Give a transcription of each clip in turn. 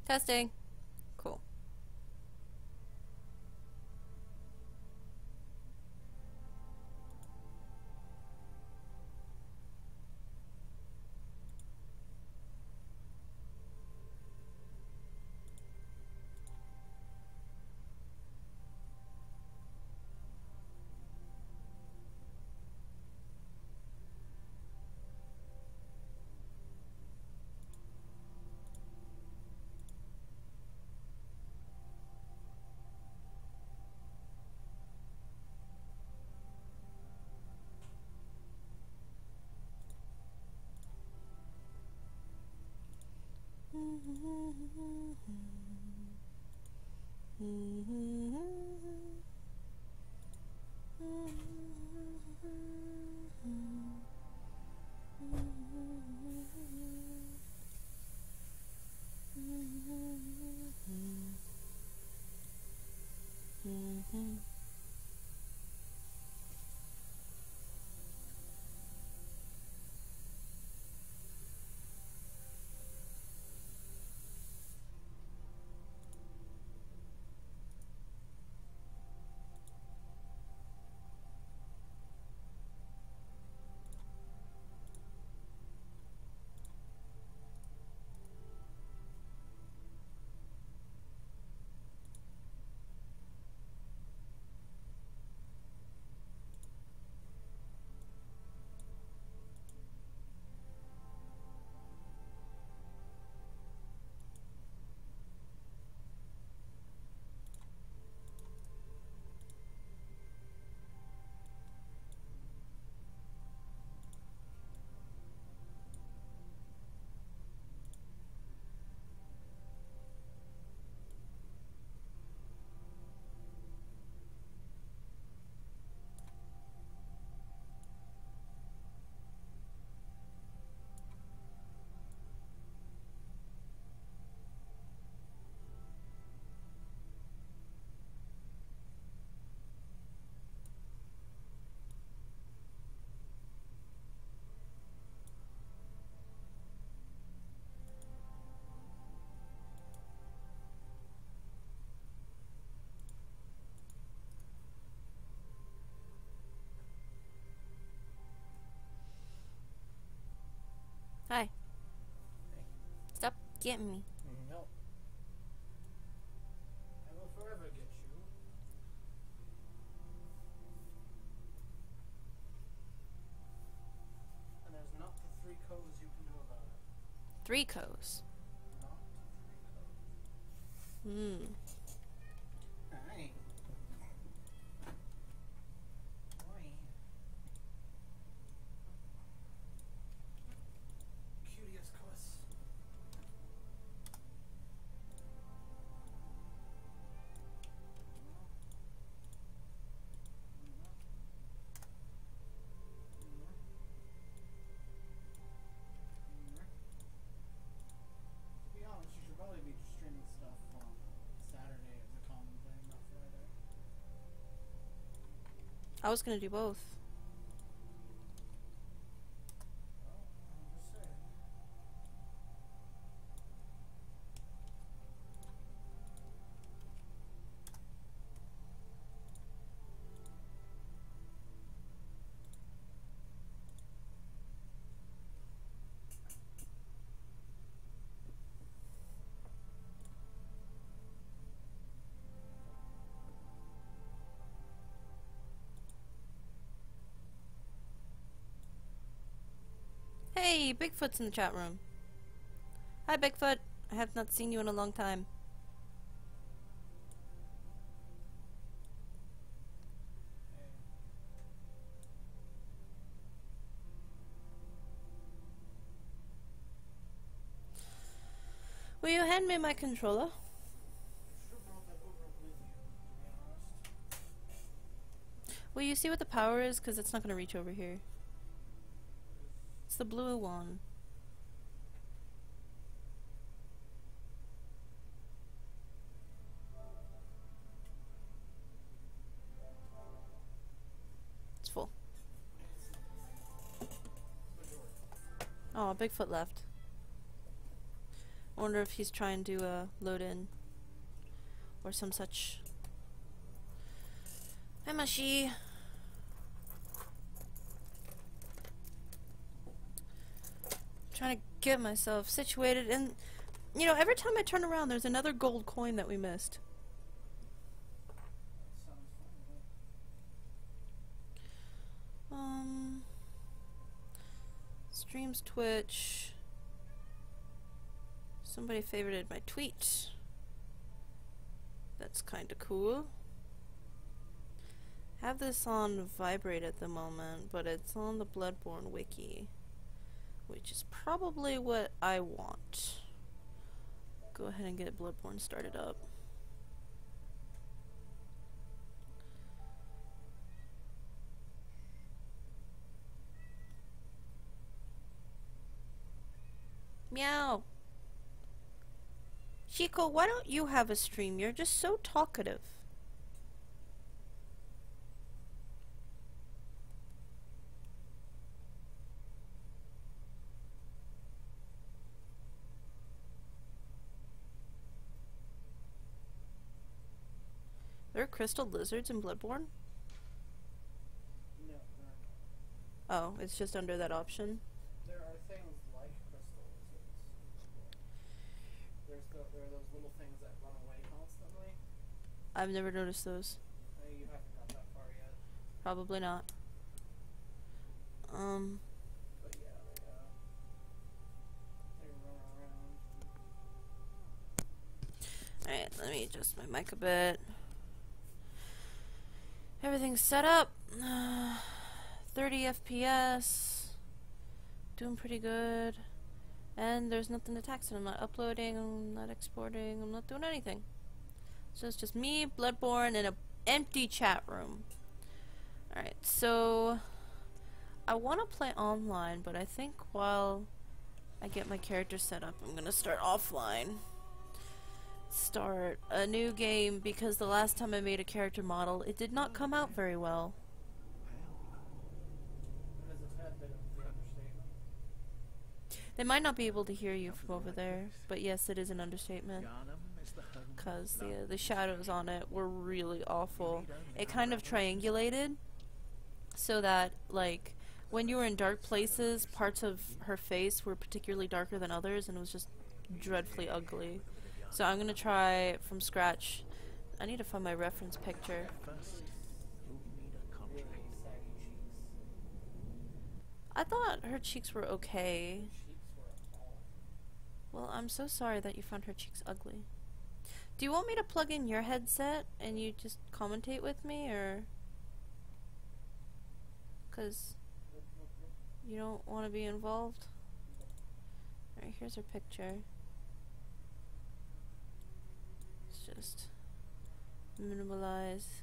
Testing. Cool. Hi. Stop getting me. No. I will forever get you. And there's not the 3 codes you can do about it. 3 co's. Not 3 codes. Hmm. Hi. Boy. Curious cuss. To be honest, you should probably be streaming stuff on Saturday as a common thing, not Friday. I was gonna do both. Well, I'm just saying. Hey, Bigfoot's in the chat room. Hi, Bigfoot. I have not seen you in a long time. Will you hand me my controller? I should have brought that over with you, to be honest. Will you see what the power is? Because it's not gonna reach over here. It's the blue one. It's full. Oh, Bigfoot left. wonder if he's trying to load in or some such. Hi, Mushy. Trying to get myself situated, and you know, every time I turn around, there's another gold coin that we missed. Sounds Streams Twitch. Somebody favorited my tweet. That's kinda cool. Have this on vibrate at the moment, but it's on the Bloodborne wiki, which is probably what I want. Go ahead and get Bloodborne started up. Meow. Chico, why don't you have a stream? You're just so talkative. There are crystal lizards in Bloodborne? no, there are not. Oh, it's just under that option. There are things like crystal lizards. There are those little things that run away constantly. I've never noticed those. You haven't got that far yet. Probably not. But yeah, they run around. Alright, let me adjust my mic a bit. Everything's set up. 30 FPS. Doing pretty good. And there's nothing to text. I'm not uploading, I'm not exporting, I'm not doing anything. So it's just me, Bloodborne, and an empty chat room. Alright, so I want to play online, but I think while I get my character set up, I'm gonna start offline. Start a new game, because the last time I made a character model, it did not come out very well. That is a tad bit of the understatement. They might not be able to hear you from over there, but yes, it is an understatement. Because the shadows on it were really awful. It kind of triangulated, so that, like, when you were in dark places, parts of her face were particularly darker than others, and it was just dreadfully ugly. So I'm gonna try from scratch. I need to find my reference picture. Really saggy cheeks. I thought her cheeks were okay. Her cheeks were all. Well, I'm so sorry that you found her cheeks ugly. Do you want me to plug in your headset and you just commentate with me, or? 'Cause you don't want to be involved? Alright, here's her picture. Just minimalize.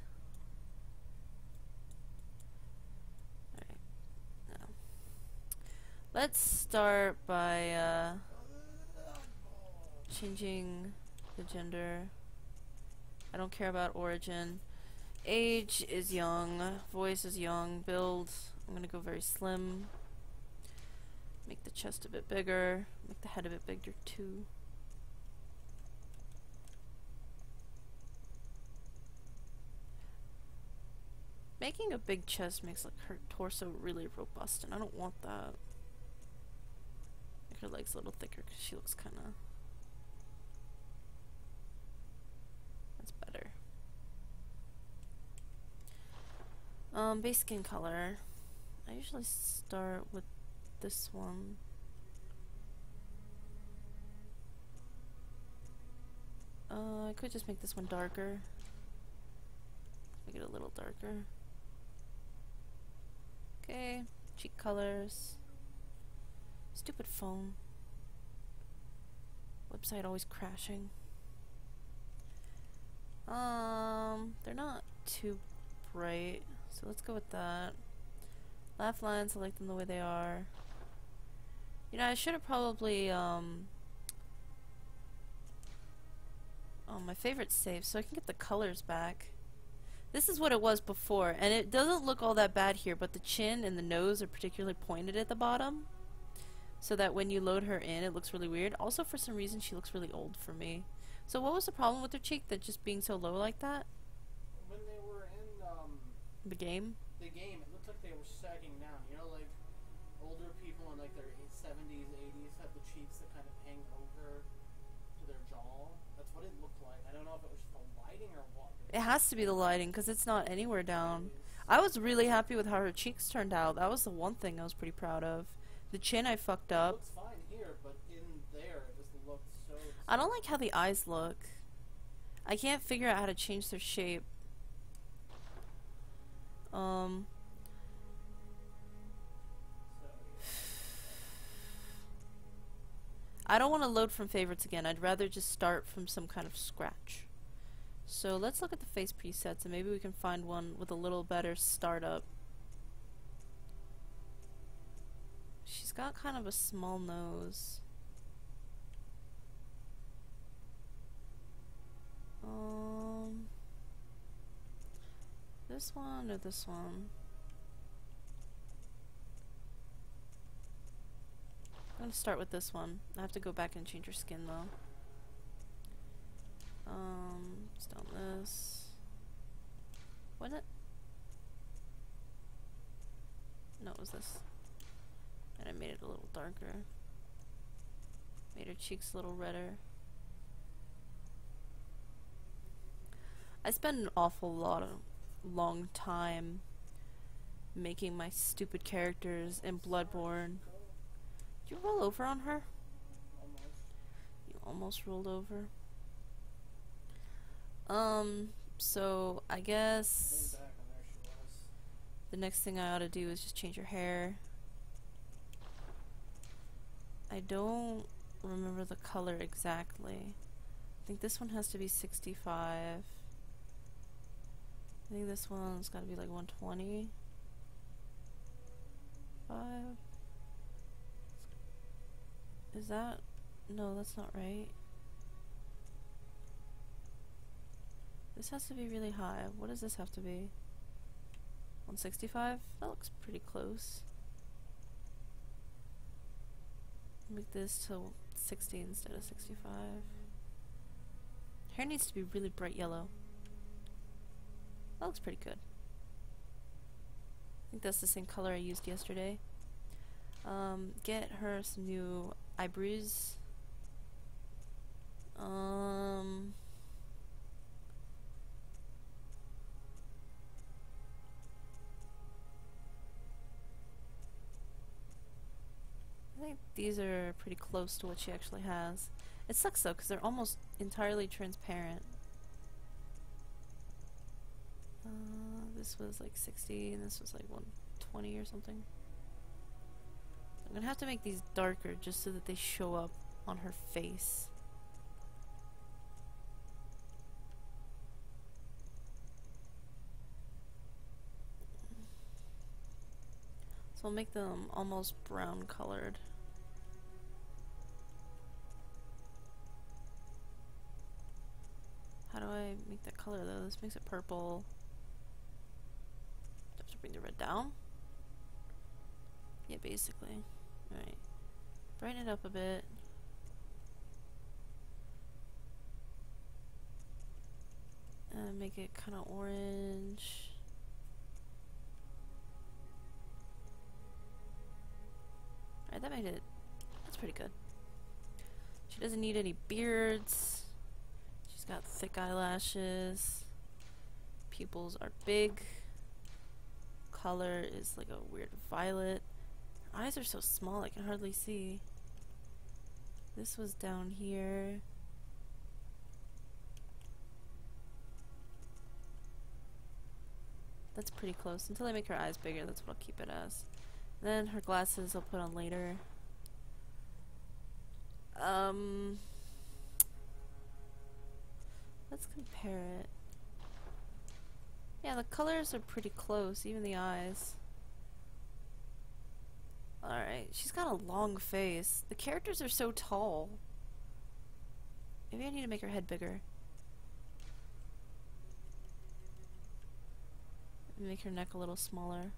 Alright, now let's start by changing the gender. I don't care about origin. Age is young, voice is young, build, I'm gonna go very slim. Make the chest a bit bigger, make the head a bit bigger too. Making a big chest makes like her torso really robust, and I don't want that. Make her legs a little thicker because she looks kind of. That's better. Base skin color. I usually start with this one. I could just make this one darker. Make it a little darker. Okay, cheek colors. Stupid phone. Website always crashing. They're not too bright, so let's go with that. Laugh lines, I like them the way they are. You know, I should have probably, oh, my favorite save, so I can get the colors back. This is what it was before, and it doesn't look all that bad here, but the chin and the nose are particularly pointed at the bottom, so that when you load her in, it looks really weird. Also, for some reason, she looks really old for me. So what was the problem with her cheek that just being so low like that? When they were in The game? the game, it looked like they were sagging down. You know, like older people in like their 70s, 80s have the cheeks that kind of hang over to their jaw. That's what it looked like. I don't know if it was just the lighting or what. It has to be the lighting, because it's not anywhere down. I was really happy with how her cheeks turned out. That was the one thing I was pretty proud of. The chin I fucked It up. looks fine here, but in there it just looked so. I don't like how the eyes look. I can't figure out how to change their shape. So, I don't want to load from favorites again. I'd rather just start from some kind of scratch. So let's look at the face presets and maybe we can find one with a little better startup. She's got kind of a small nose. This one or this one? I'm gonna start with this one. I have to go back and change her skin though. Let's down this. Was it? No, it was this. And I made it a little darker. Made her cheeks a little redder. I spend an awful long time making my stupid characters in Bloodborne. Did you roll over on her? almost. You almost rolled over. So I guess Lean back and there she was. the next thing I ought to do is just change her hair. I don't remember the color exactly. I think this one has to be 65. I think this one's gotta be like 120. 5. Is that? No, that's not right. This has to be really high. What does this have to be? 165? That looks pretty close. Make this to 60 instead of 65. Hair needs to be really bright yellow. That looks pretty good. I think that's the same color I used yesterday. Get her some new eyebrows. I think these are pretty close to what she actually has. It sucks though, because they're almost entirely transparent. This was like 60 and this was like 120 or something. I'm gonna have to make these darker just so that they show up on her face. So I'll make them almost brown colored. How do I make that color though? This makes it purple. Do I have to bring the red down? Yeah, basically. Alright. Brighten it up a bit. And make it kind of orange. Alright, that made it. That's pretty good. She doesn't need any beards. She's got thick eyelashes. Pupils are big. Color is like a weird violet. Her eyes are so small I can hardly see. This was down here. That's pretty close. Until I make her eyes bigger, that's what I'll keep it as. Then her glasses I'll put on later. Let's compare it. Yeah, the colors are pretty close, even the eyes. Alright, she's got a long face. The characters are so tall. Maybe I need to make her head bigger. Make her neck a little smaller.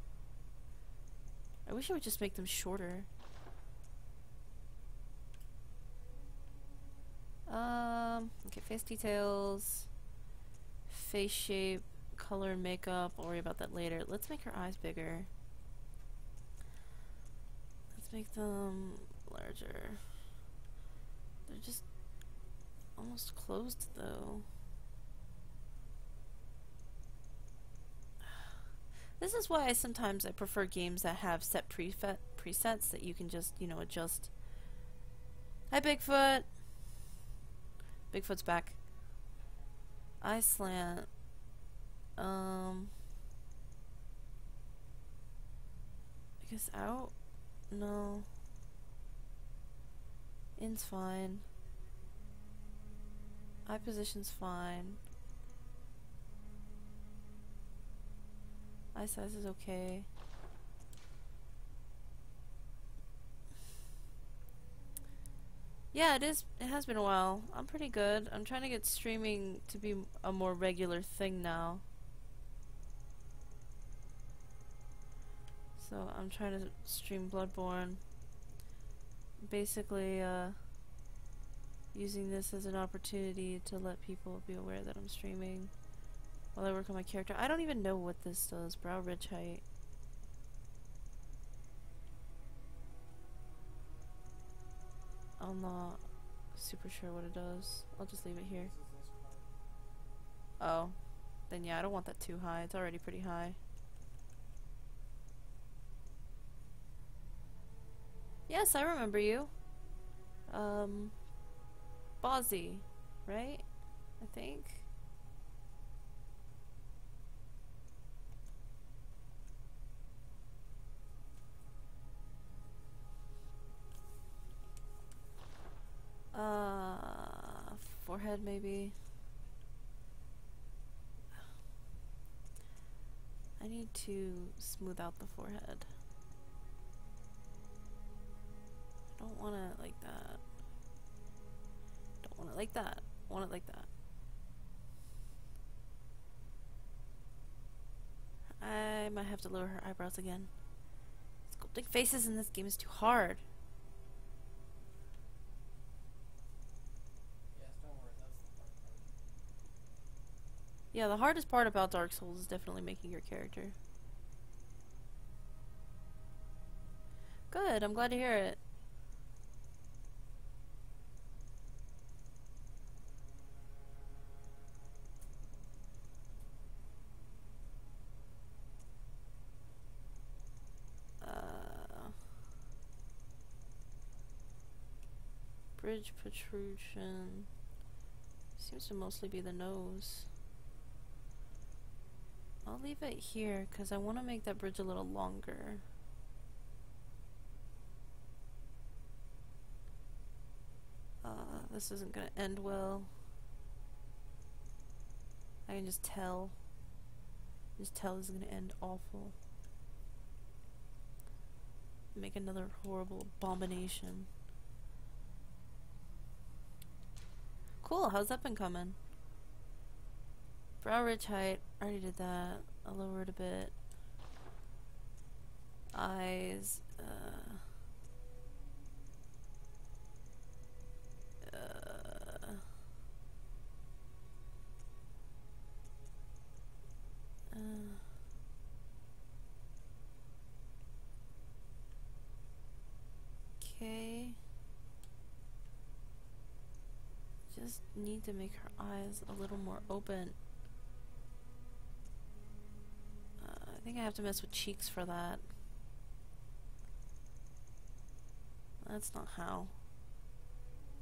I wish I would just make them shorter. Okay, face details, face shape, color and makeup. I'll worry about that later. Let's make her eyes bigger. Let's make them larger. They're just almost closed though. This is why sometimes I prefer games that have set presets that you can just, you know, adjust. Hi, Bigfoot! Bigfoot's back. Eye slant. I guess out? No. In's fine. Eye position's fine. Eye size is okay. Yeah, it is. It has been a while. I'm pretty good. I'm trying to get streaming to be a more regular thing now. So I'm trying to stream Bloodborne. Basically, using this as an opportunity to let people be aware that I'm streaming while I work on my character. I don't even know what this does. Brow ridge height. I'm not super sure what it does. I'll just leave it here. Oh. Then yeah, I don't want that too high. It's already pretty high. Yes, I remember you. Bozzy, right? I think. Forehead maybe. I need to smooth out the forehead. I don't want it like that. Don't want it like that. I want it like that. I might have to lower her eyebrows again. Sculpting faces in this game is too hard. Yeah, the hardest part about Dark Souls is definitely making your character. Good, I'm glad to hear it. Bridge protrusion. Seems to mostly be the nose. I'll leave it here because I want to make that bridge a little longer. This isn't going to end well. I can just tell. Just tell this is going to end awful. Make another horrible abomination. Cool, how's that been coming? Brow ridge height, already did that. I'll lower it a bit. Eyes, okay. Just need to make her eyes a little more open. I think I have to mess with cheeks for that. That's not how.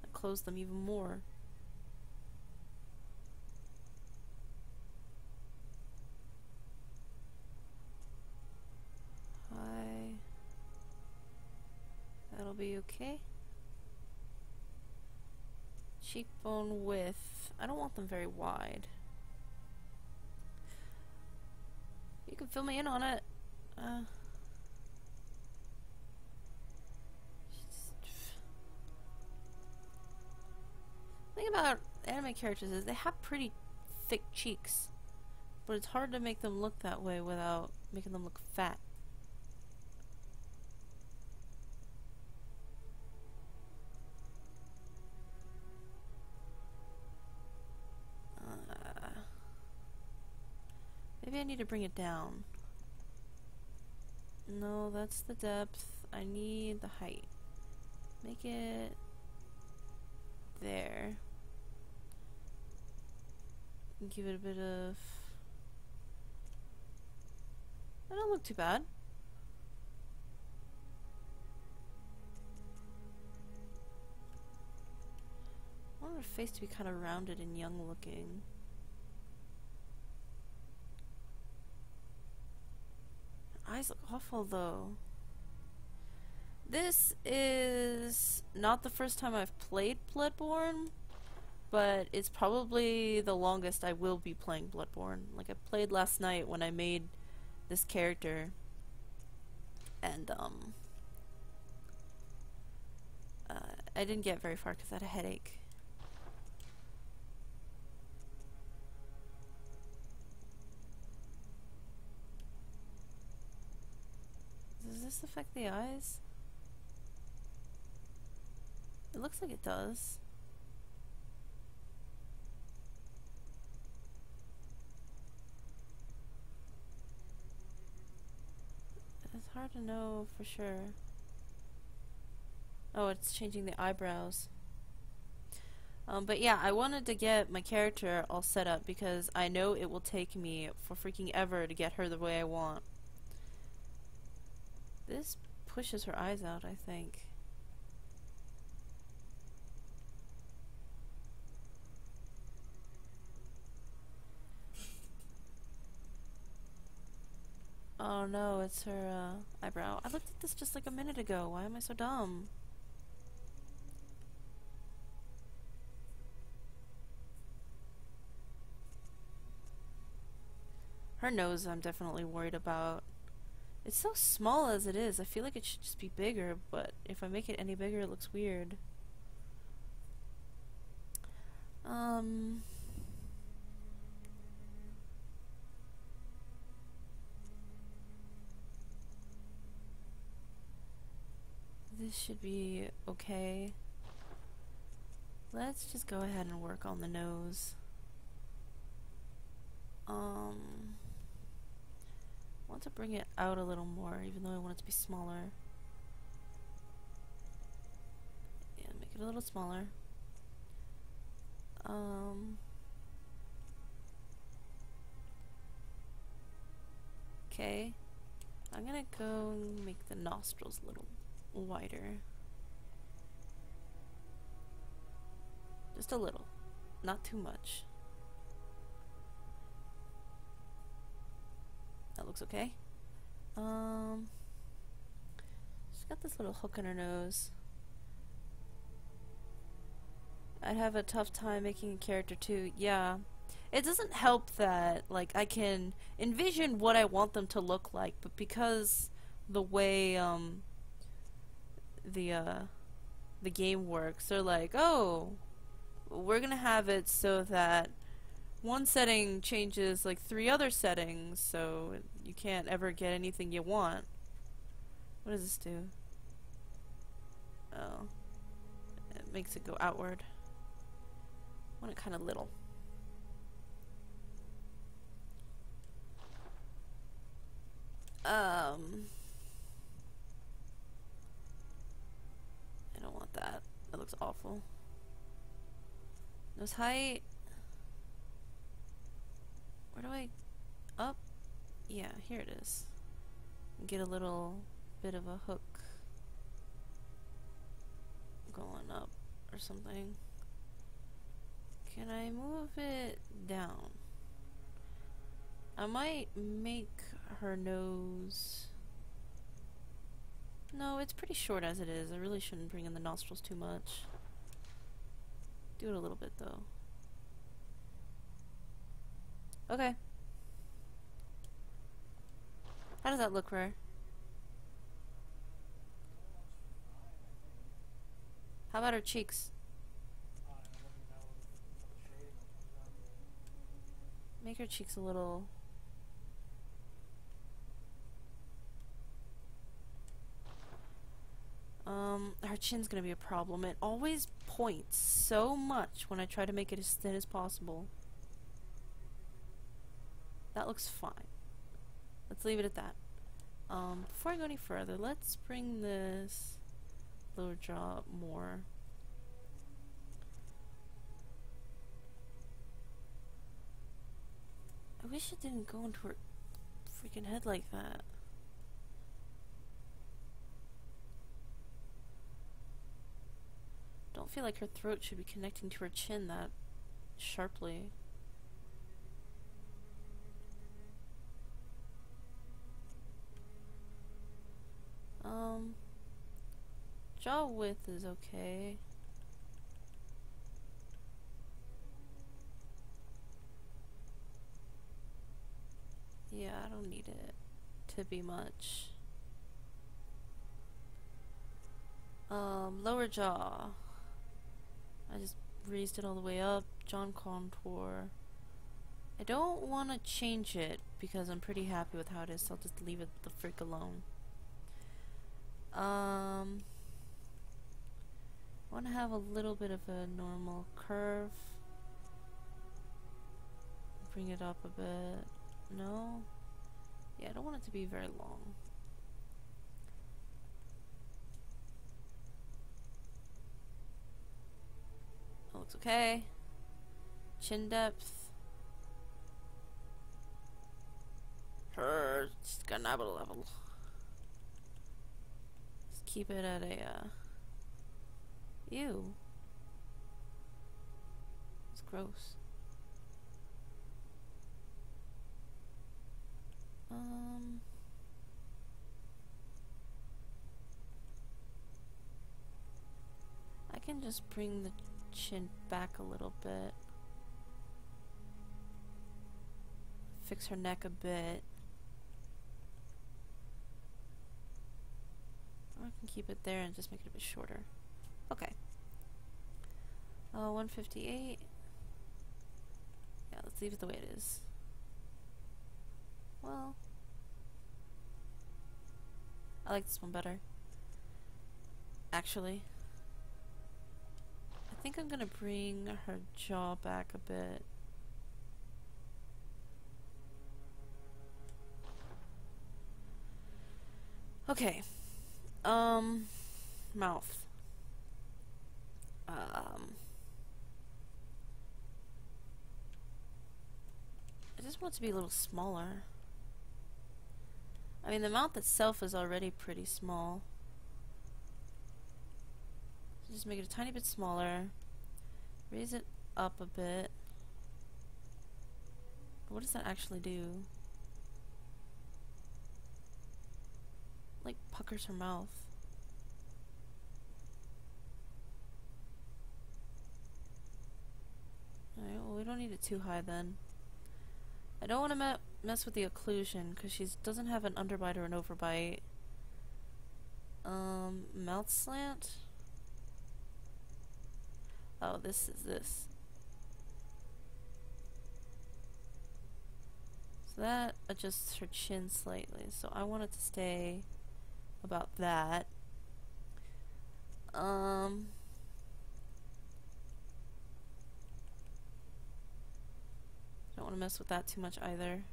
I close them even more. Hi. That'll be okay. Cheekbone width. I don't want them very wide. You can fill me in on it. The thing about anime characters is they have pretty thick cheeks, but it's hard to make them look that way without making them look fat. Maybe I need to bring it down. No, that's the depth. I need the height. Make it there. Give it a bit of... That don't look too bad. I want her face to be kind of rounded and young looking. Her eyes look awful though. This is not the first time I've played Bloodborne, but it's probably the longest I will be playing Bloodborne. Like, I played last night when I made this character, and I didn't get very far because I had a headache. Does this affect the eyes? It looks like it does. It's hard to know for sure. Oh, it's changing the eyebrows. But yeah, I wanted to get my character all set up because I know it will take me for freaking ever to get her the way I want. This pushes her eyes out, I think. Oh no, it's her eyebrow. I looked at this just like a minute ago. Why am I so dumb? Her nose I'm definitely worried about. It's so small as it is. I feel like it should just be bigger, but if I make it any bigger it looks weird. This should be okay. Let's just go ahead and work on the nose. I want to bring it out a little more, even though I want it to be smaller. Yeah, make it a little smaller. Okay. I'm gonna go make the nostrils a little wider. Just a little. Not too much. That looks okay. She's got this little hook in her nose. I'd have a tough time making a character too. Yeah. It doesn't help that, like, I can envision what I want them to look like, but because the way, the game works, they're like, oh, we're gonna have it so that one setting changes like 3 other settings, so you can't ever get anything you want. What does this do? Oh. It makes it go outward. I want it kind of little. I don't want that. That looks awful. Nose height. Where do I... Up? Yeah, here it is. Get a little bit of a hook going up or something. Can I move it down? I might make her nose... No, it's pretty short as it is. I really shouldn't bring in the nostrils too much. Do it a little bit though. Okay. How does that look for her? How about her cheeks? Make her cheeks a little... her chin's gonna be a problem. It always points so much when I try to make it as thin as possible. That looks fine. Let's leave it at that. Before I go any further, let's bring this lower jaw up more. I wish it didn't go into her freaking head like that. Don't feel like her throat should be connecting to her chin that sharply. Jaw width is okay. Yeah, I don't need it to be much. Lower jaw. I just raised it all the way up. Jaw contour. I don't want to change it because I'm pretty happy with how it is, so I'll just leave it the frick alone. I want to have a little bit of a normal curve. Bring it up a bit. No? Yeah, I don't want it to be very long. That looks okay. Chin depth. Just got an eyeball level. Just keep it at a, ew. It's gross. I can just bring the chin back a little bit. Fix her neck a bit. Or I can keep it there and just make it a bit shorter. Okay. 158. Yeah, let's leave it the way it is. Well, I like this one better. Actually, I think I'm gonna bring her jaw back a bit. Okay. Mouth. I just want it to be a little smaller. I mean, the mouth itself is already pretty small. So just make it a tiny bit smaller. Raise it up a bit. What does that actually do? Like, puckers her mouth. Alright, well, we don't need it too high then. I don't want to mess with the occlusion because she doesn't have an underbite or an overbite. Mouth slant? Oh, this is this. So that adjusts her chin slightly. So I want it to stay about that. Don't want to mess with that too much either.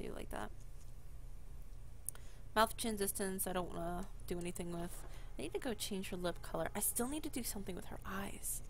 Do like that. Mouth chin distance, I don't want to do anything with. I need to go change her lip color. I still need to do something with her eyes.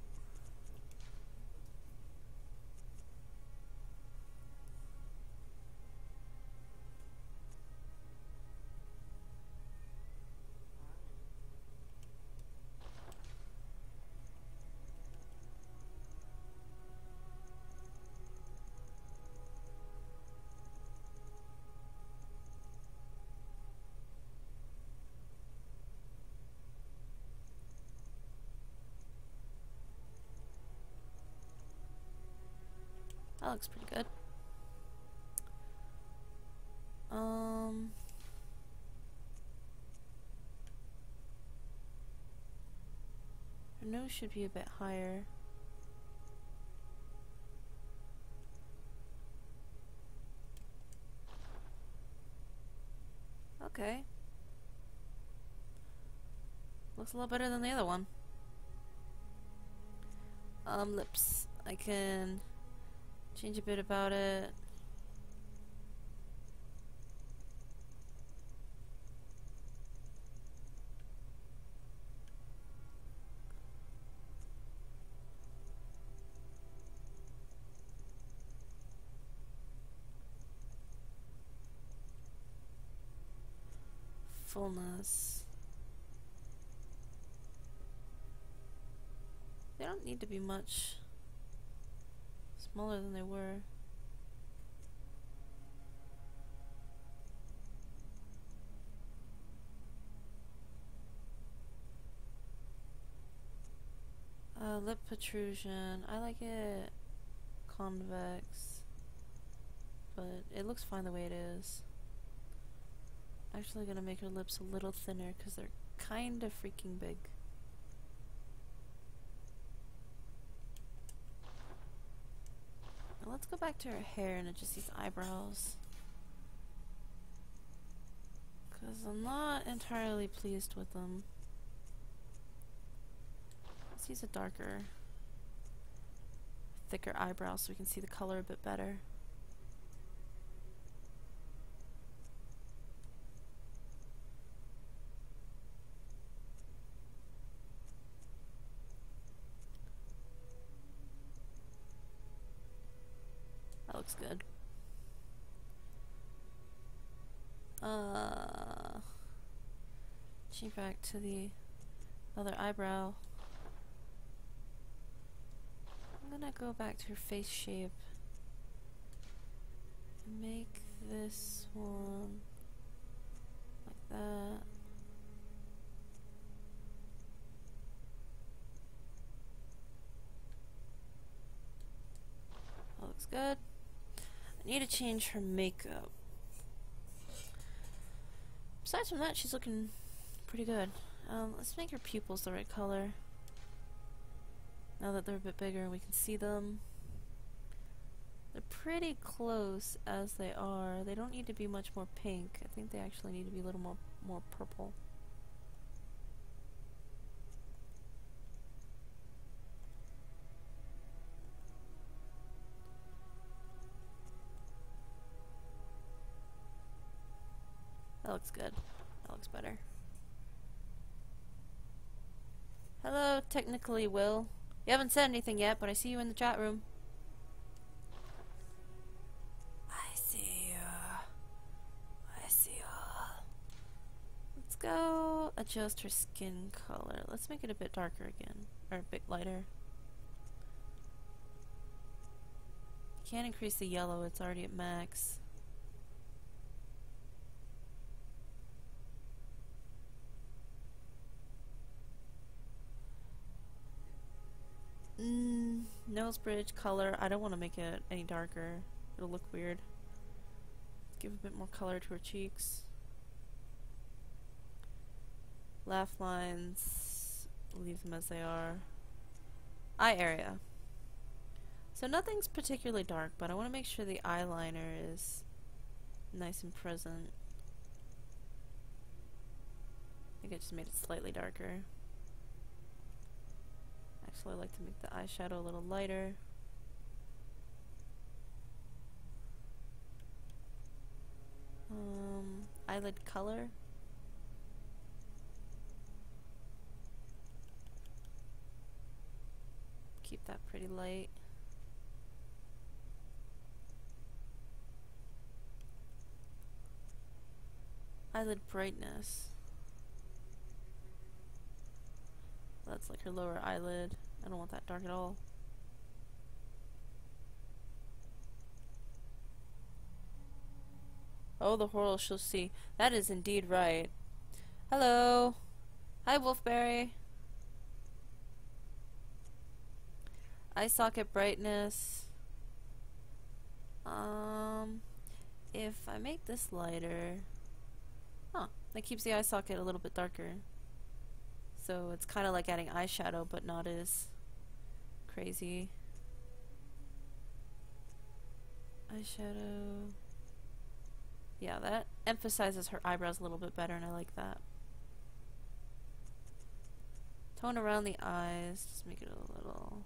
That looks pretty good. Her nose should be a bit higher. Okay. Looks a lot better than the other one. Lips. I can change a bit about it. Fullness. They don't need to be much smaller than they were. Lip protrusion. I like it convex, but it looks fine the way it is. Actually gonna make her lips a little thinner because they're kind of freaking big. Now let's go back to her hair and just these eyebrows, because I'm not entirely pleased with them. Let's use a darker, thicker eyebrow so we can see the color a bit better. That looks good. Change back to the other eyebrow. I'm gonna go back to her face shape and make this one like that. That looks good. I need to change her makeup. Besides from that, she's looking pretty good. Let's make her pupils the right color. Now that they're a bit bigger and we can see them. They're pretty close as they are. They don't need to be much more pink. I think they actually need to be a little more purple. That looks good. That looks better. Hello, technically Will. You haven't said anything yet, but I see you in the chat room. I see ya. I see ya. Let's go adjust her skin color. Let's make it a bit darker again. Or a bit lighter. Can't increase the yellow, it's already at max. Nose bridge color. I don't want to make it any darker. It'll look weird. Give a bit more color to her cheeks. Laugh lines. Leave them as they are. Eye area. So nothing's particularly dark, but I want to make sure the eyeliner is nice and present. I think I just made it slightly darker. Actually, I like to make the eyeshadow a little lighter. Eyelid color. Keep that pretty light. Eyelid brightness. That's like her lower eyelid. I don't want that dark at all. Oh, the horror she'll see. That is indeed right. Hello. Hi, Wolfberry. Eye socket brightness. If I make this lighter... Huh, that keeps the eye socket a little bit darker. So it's kind of like adding eyeshadow, but not as crazy. Eyeshadow. Yeah, that emphasizes her eyebrows a little bit better, and I like that. Tone around the eyes, just make it a little...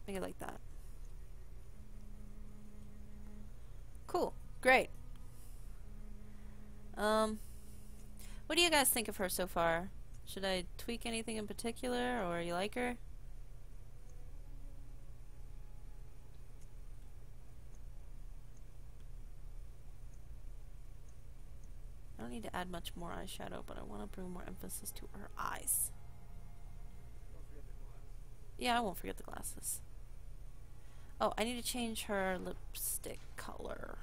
Make it like that. Cool. Great. What do you guys think of her so far? Should I tweak anything in particular, or you like her? I don't need to add much more eyeshadow, but I want to bring more emphasis to her eyes. Don't forget the glass. Yeah, I won't forget the glasses. Oh, I need to change her lipstick color.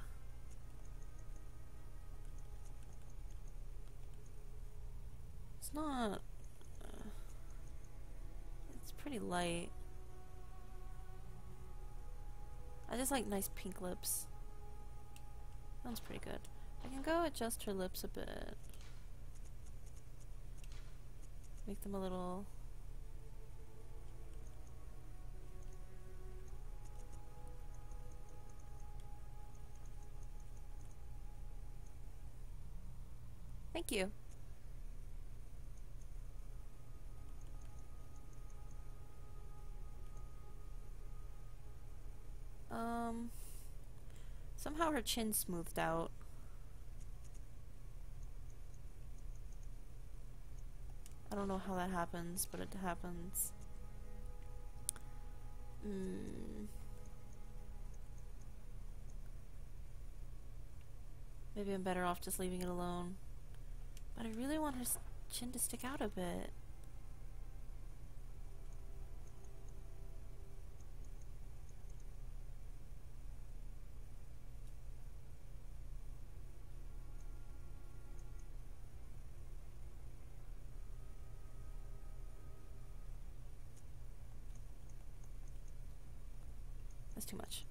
It's not... it's pretty light. I just like nice pink lips. Sounds pretty good. I can go adjust her lips a bit. Make them a little... Thank you. Somehow her chin smoothed out. I don't know how that happens, but it happens. Maybe I'm better off just leaving it alone. But I really want her chin to stick out a bit. That's too much.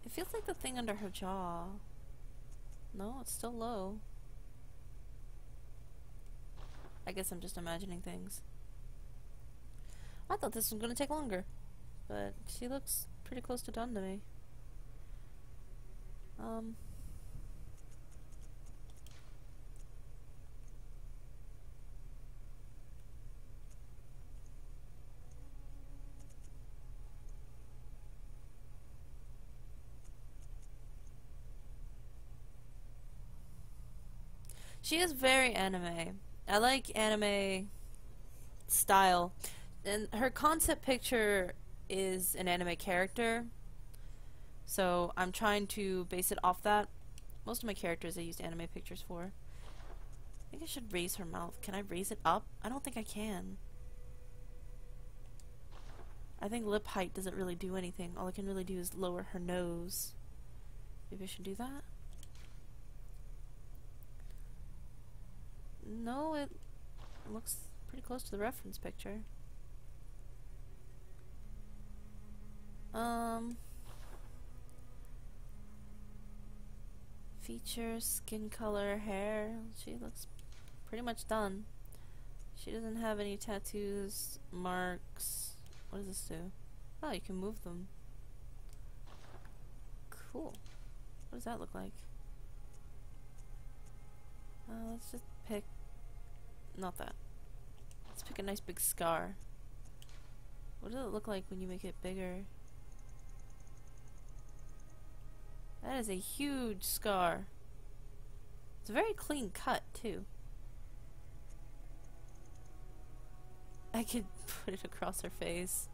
It feels like the thing under her jaw. No, it's still low. I guess I'm just imagining things. I thought this was going to take longer, but she looks pretty close to done to me. She is very anime. I like anime style. And her concept picture is an anime character. So I'm trying to base it off that. Most of my characters I used anime pictures for. I think I should raise her mouth. Can I raise it up? I don't think I can. I think lip height doesn't really do anything. All I can really do is lower her nose. Maybe I should do that? No, it looks pretty close to the reference picture. Features, skin color, hair. She looks pretty much done. She doesn't have any tattoos, marks. What does this do? Oh, you can move them. Cool. What does that look like? Let's just pick... Not that. Let's pick a nice big scar. What does it look like when you make it bigger? That is a huge scar. It's a very clean cut, too. I could put it across her face.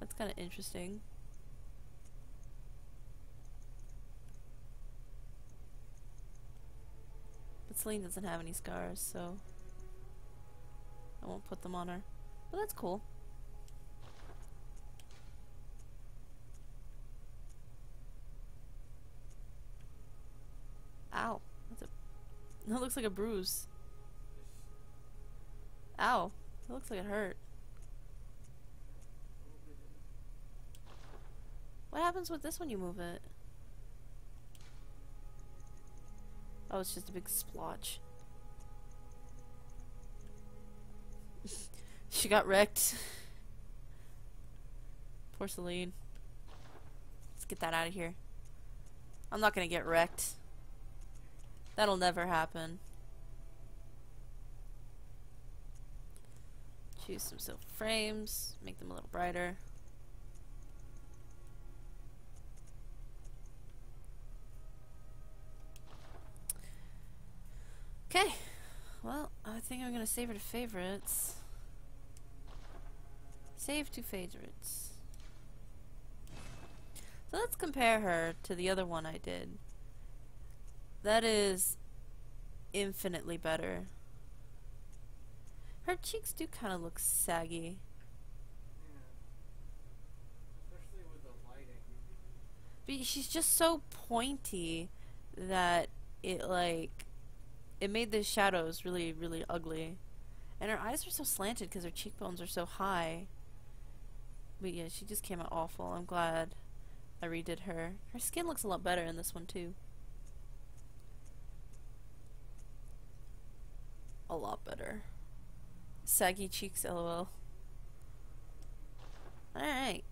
That's kind of interesting. But Celine doesn't have any scars, so I won't put them on her. But that's cool. Ow. That's a... That looks like a bruise. Ow. That looks like it hurt. What happens with this when you move it? Oh, it's just a big splotch. she got wrecked. Porcelain. Let's get that out of here. I'm not gonna get wrecked. That'll never happen. Choose some silver frames, make them a little brighter. Okay, well, I think I'm gonna save her to favorites. Save to favorites. So let's compare her to the other one I did. That is infinitely better. Her cheeks do kind of look saggy. Yeah. Especially with the lighting. But she's just so pointy that it made the shadows really, really ugly. And her eyes are so slanted because her cheekbones are so high. But yeah, she just came out awful. I'm glad I redid her. Her skin looks a lot better in this one too. A lot better. Saggy cheeks, lol. Alright.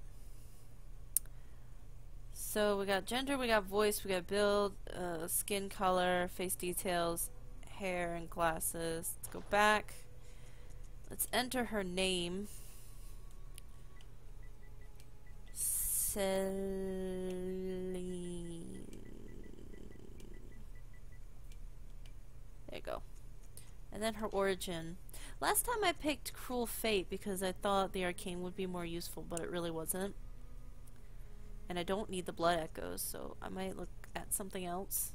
So we got gender, we got voice, we got build, skin color, face details, hair, and glasses. Let's go back. Let's enter her name. Celine. There you go. And then her origin. Last time I picked Cruel Fate because I thought the arcane would be more useful, but it really wasn't. And I don't need the blood echoes, so I might look at something else.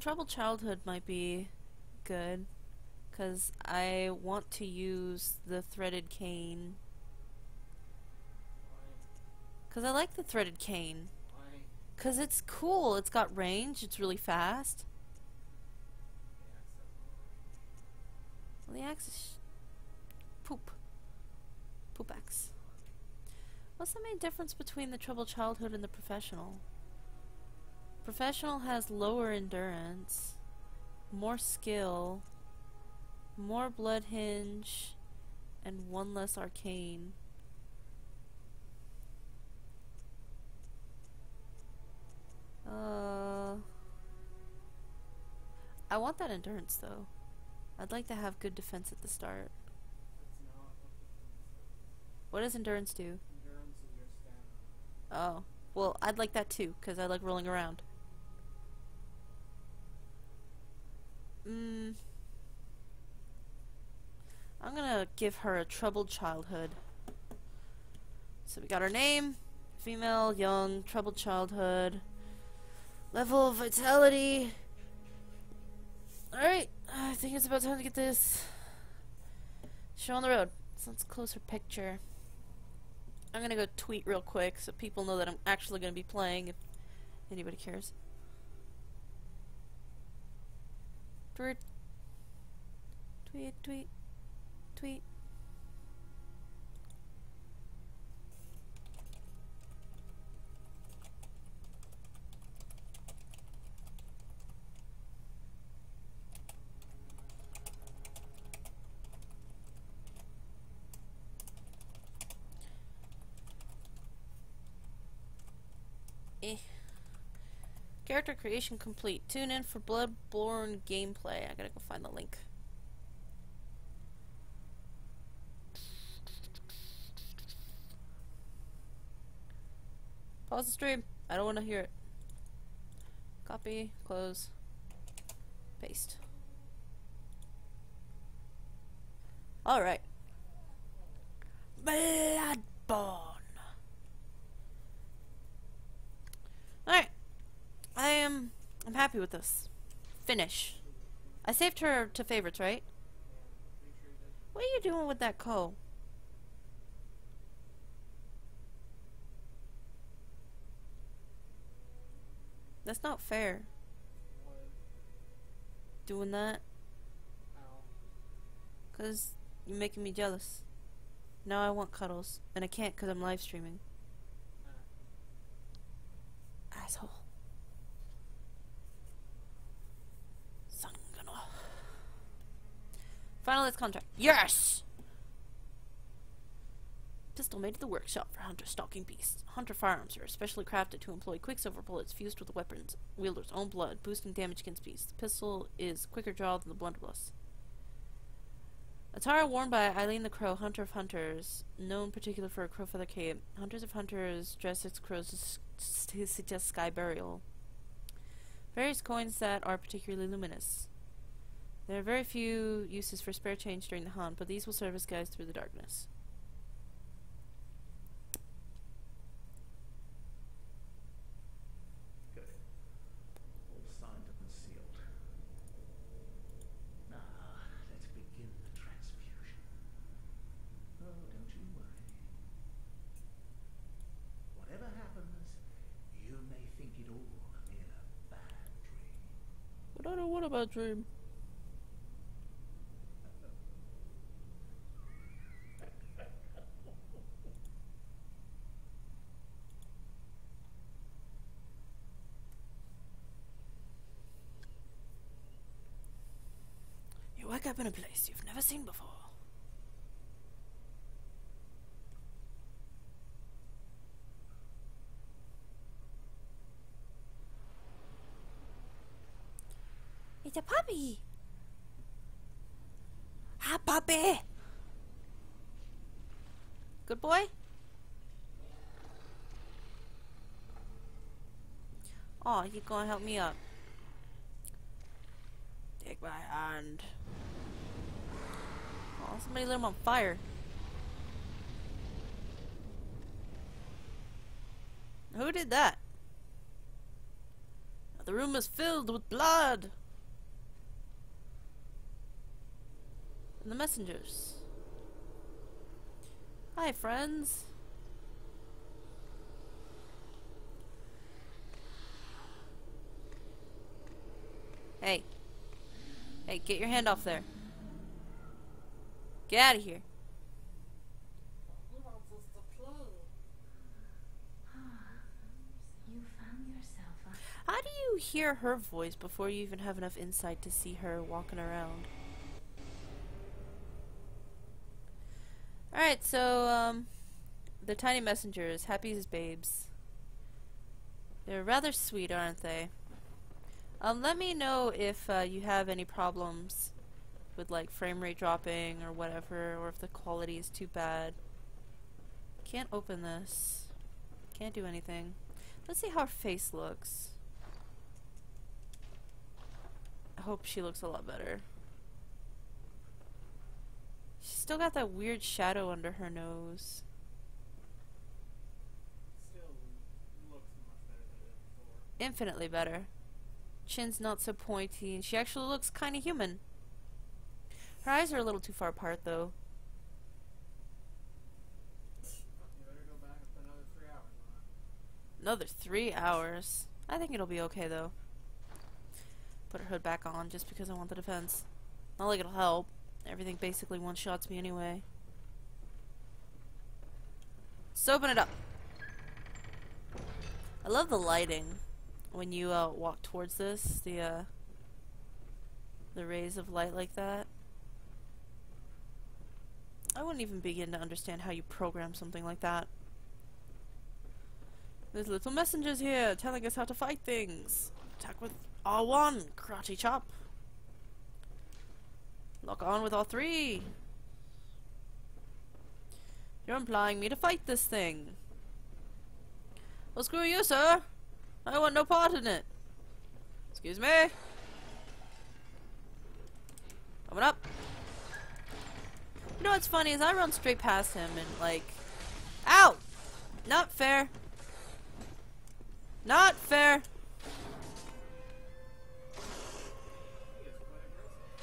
Troubled Childhood might be good, because I want to use the threaded cane. Because I like the threaded cane. Because it's cool, it's got range, it's really fast. Well, the axe is poop. Poop axe. What's the main difference between the Troubled Childhood and the Professional? Professional has lower endurance, more skill, more blood hinge, and one less arcane. I want that endurance though. I'd like to have good defense at the start. That's not what defense is. What does endurance do? Endurance is your stamina. Oh. Well, I'd like that too, because I like rolling around. I'm gonna give her a troubled childhood. So we got her name, female, young, troubled childhood, level of vitality. Alright, I think it's about time to get this show on the road. So let's close her picture. I'm gonna go tweet real quick so people know that I'm actually gonna be playing if anybody cares. Tweet, tweet, tweet, tweet. Character creation complete. Tune in for Bloodborne gameplay. I gotta go find the link. Pause the stream. I don't want to hear it. Copy, close, paste. Alright. Bloodborne. Alright. I'm happy with this. Finish. I saved her to favorites, right? What are you doing with that coal? That's not fair. What? Doing that. How? 'Cause you're making me jealous. Now I want cuddles. And I can't 'cause I'm live streaming. Asshole. Finalize contract. Yes! Pistol made at the workshop for hunter stalking beasts. Hunter firearms are especially crafted to employ quicksilver bullets fused with the weapon's wielder's own blood, boosting damage against beasts. The pistol is quicker draw than the blunderbuss. Attire worn by Eileen the Crow, Hunter of Hunters, known particular for a crow feather cape. Hunters of Hunters dress as crows to suggest sky burial. Various coins that are particularly luminous. There are very few uses for spare change during the hunt, but these will serve as guides through the darkness. Good. All signed and sealed. Now, let's begin the transfusion. Oh, don't you worry. Whatever happens, you may think it all a mere bad dream. But I don't want a bad dream. You wake up in a place you've never seen before. It's a puppy! Hi, puppy! Good boy? Oh, you gonna help me up. Take my hand. Oh, somebody lit him on fire. Who did that? The room is filled with blood. And the messengers. Hi, friends. Hey. Hey, get your hand off there. Get out of here. Who wants us to play? You found yourself a... How do you hear her voice before you even have enough insight to see her walking around? Alright, so, the tiny messengers, happy as babes. They're rather sweet, aren't they? Let me know if you have any problems with like frame rate dropping or whatever, or if the quality is too bad. Can't open this. Can't do anything. Let's see how her face looks. I hope she looks a lot better. She's still got that weird shadow under her nose. Still looks much better than it did before. Infinitely better. Chin's not so pointy, and she actually looks kind of human. Her eyes are a little too far apart, though. You better go back and put another 3 hours on it. Another 3 hours. I think it'll be okay, though. Put her hood back on just because I want the defense. Not like it'll help. Everything basically one-shots me anyway. Let's open it up. I love the lighting when you walk towards this. The rays of light like that. I wouldn't even begin to understand how you program something like that. There's little messengers here telling us how to fight things. Attack with R1, karate chop. Lock on with R3. You're implying me to fight this thing. Well, screw you, sir. I want no part in it. Excuse me. Coming up. You know what's funny is I run straight past him and like... Ow! Not fair. Not fair.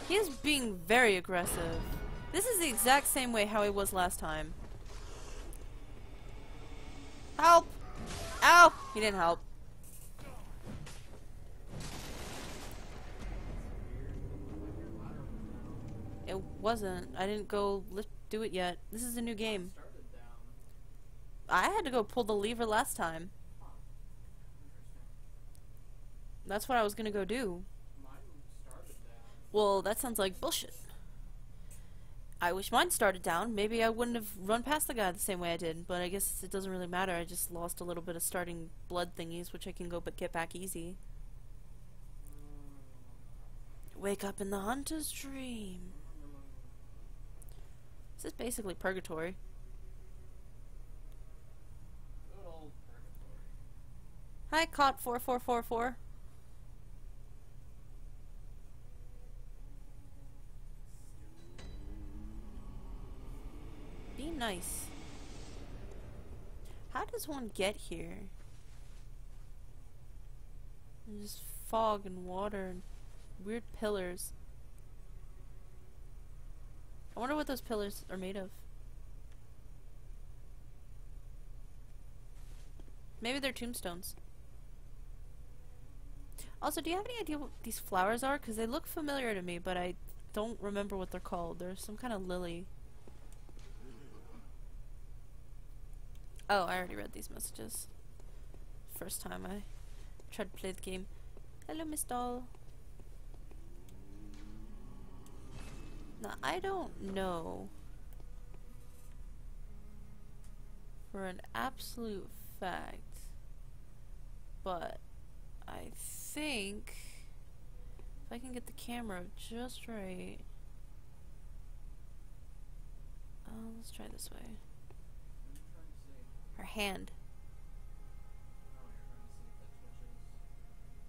He is being very aggressive. This is the exact same way how he was last time. Help! Ow! He didn't help. It wasn't. I didn't go do it yet. This is a new game. Started down. I had to go pull the lever last time. Interesting. That's what I was gonna go do. Mine started down. Well, that sounds like bullshit. I wish mine started down. Maybe I wouldn't have run past the guy the same way I did, but I guess it doesn't really matter. I just lost a little bit of starting blood thingies, which I can go but get back easy. Wake up in the hunter's dream. This is basically purgatory. Good old purgatory. Hi, caught 4444. Be nice. How does one get here? There's fog and water and weird pillars. I wonder what those pillars are made of. Maybe they're tombstones. Also, do you have any idea what these flowers are? Because they look familiar to me, but I don't remember what they're called. They're some kind of lily. Oh, I already read these messages. First time I tried to play the game. Hello, Miss Doll. Now, I don't know for an absolute fact, but I think if I can get the camera just right. Let's try this way. Her hand.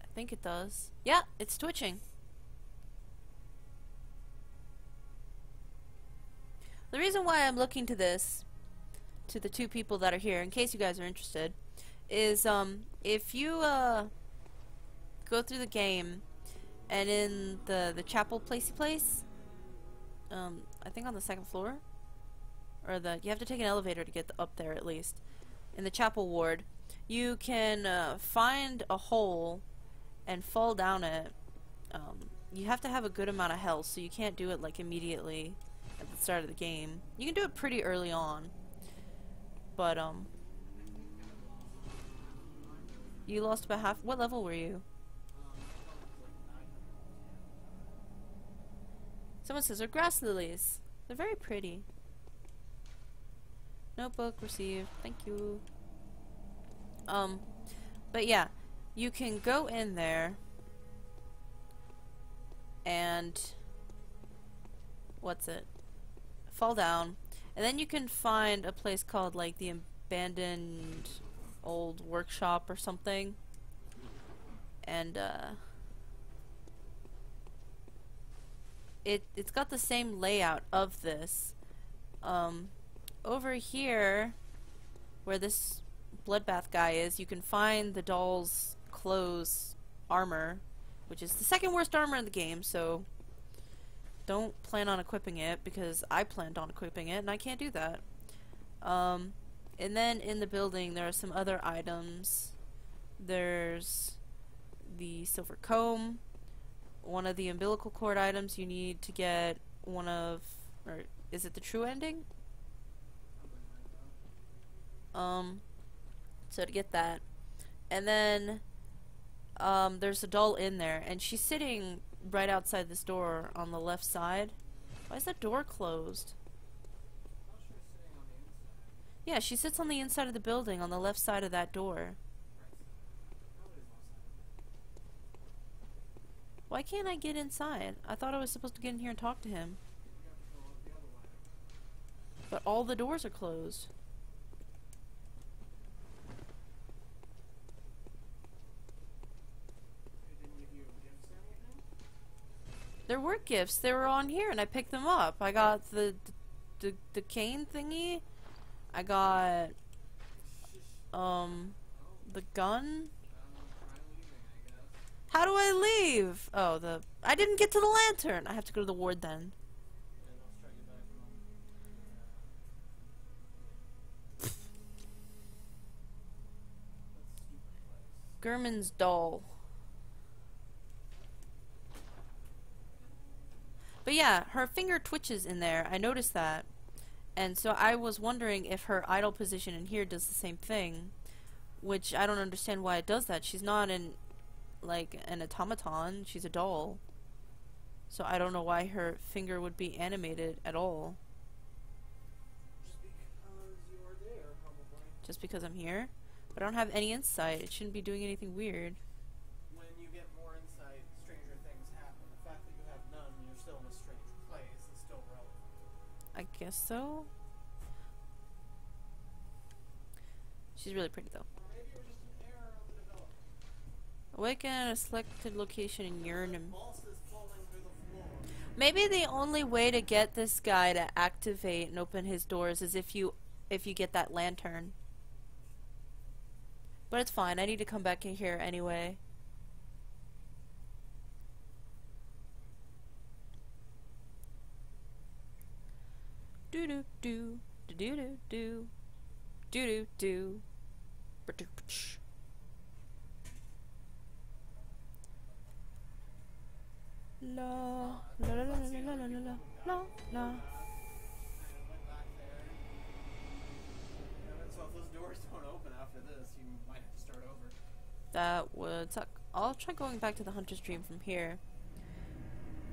I think it does. Yeah, it's twitching. The reason why I'm looking to this, to the two people that are here, in case you guys are interested, is if you go through the game and in the chapel placey place, I think on the second floor, or you have to take an elevator to get up there at least. In the chapel ward, you can find a hole and fall down it. You have to have a good amount of health, so you can't do it like immediately at the start of the game. You can do it pretty early on, but you lost about half. What level were you? Someone says they're grass lilies. They're very pretty. Notebook received. Thank you. But yeah, you can go in there and fall down, and then you can find a place called like the abandoned old workshop or something, and it's got the same layout of this. Over here, where this bloodbath guy is, you can find the doll's clothes armor, which is the second worst armor in the game, so don't plan on equipping it, because I planned on equipping it, and I can't do that. And then in the building, there are some other items. There's the silver comb, one of the umbilical cord items you need to get one of, or is it the true ending? So to get that, and then there's a doll in there, and she's sitting right outside this door on the left side. Why is that door closed? Yeah, she sits on the inside of the building on the left side of that door. Why can't I get inside? I thought I was supposed to get in here and talk to him. But all the doors are closed. There were gifts. They were on here, and I picked them up. I got the cane thingy. I got the gun. How do I leave? Oh, I didn't get to the lantern. I have to go to the ward then. Gurman's doll. But yeah, her finger twitches in there. I noticed that. And so I was wondering if her idle position in here does the same thing. Which I don't understand why it does that. She's not like an automaton. She's a doll. So I don't know why her finger would be animated at all. Just because you are there, probably. Just because I'm here? But I don't have any insight. It shouldn't be doing anything weird. When you get more insight, stranger things happen. The fact that you have none and you're still in a strange place is still relevant. I guess so. She's really pretty though. Or maybe it was just an error of the developer. Awaken at a selected location in Yurnham. Boss is falling through the floor. Maybe the only way to get this guy to activate and open his doors is if you get that lantern. But it's fine. I need to come back in here anyway. Do do do do do do do do do do. La la la la la la la la la la. And went back there. So if those doors don't open after this, you might have to start over. That would suck. I'll try going back to the Hunter's Dream from here.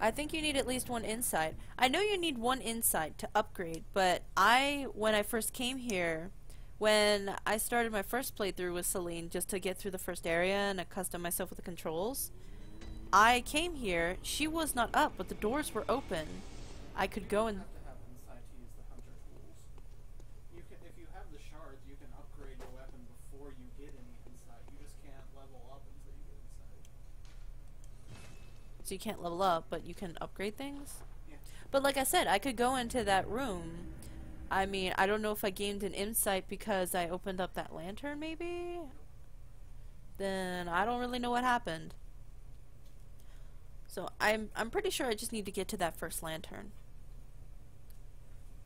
I think you need at least one insight. I know you need one insight to upgrade, but when I first came here, when I started my first playthrough with Celine just to get through the first area and accustom myself with the controls, I came here, she was not up, but the doors were open. I could go and... You have to have insight to use the hunter tools. You can, if you have the shards, you can upgrade your weapon before you get any insight. You just can't level up until you get insight. So you can't level up, but you can upgrade things? Yeah. But like I said, I could go into that room. I mean, I don't know if I gained an insight because I opened up that lantern, maybe? Then I don't really know what happened. So I'm pretty sure I just need to get to that first lantern,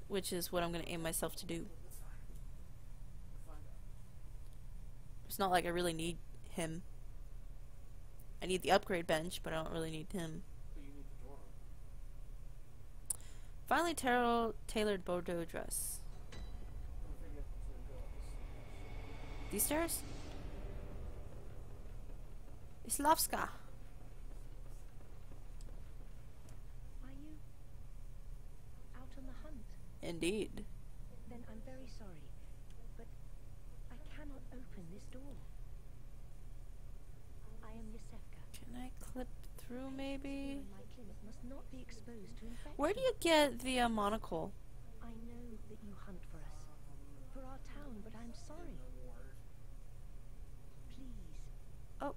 which is what I'm going to aim myself to do. That's fine. We'll find out. It's not like I really need him. I need the upgrade bench, but I don't really need him. But you need the door open. Finally, tailored Bordeaux dress. Don't forget to go up the These stairs? Islavska. Are you out on the hunt? Indeed. Then I'm very sorry, but I cannot open this door. I am Yasefka. Can I clip through, maybe? My clinic must not be exposed to infection. Where do you get the monocle? I know that you hunt for us, for our town, but I'm sorry. Please. Oh.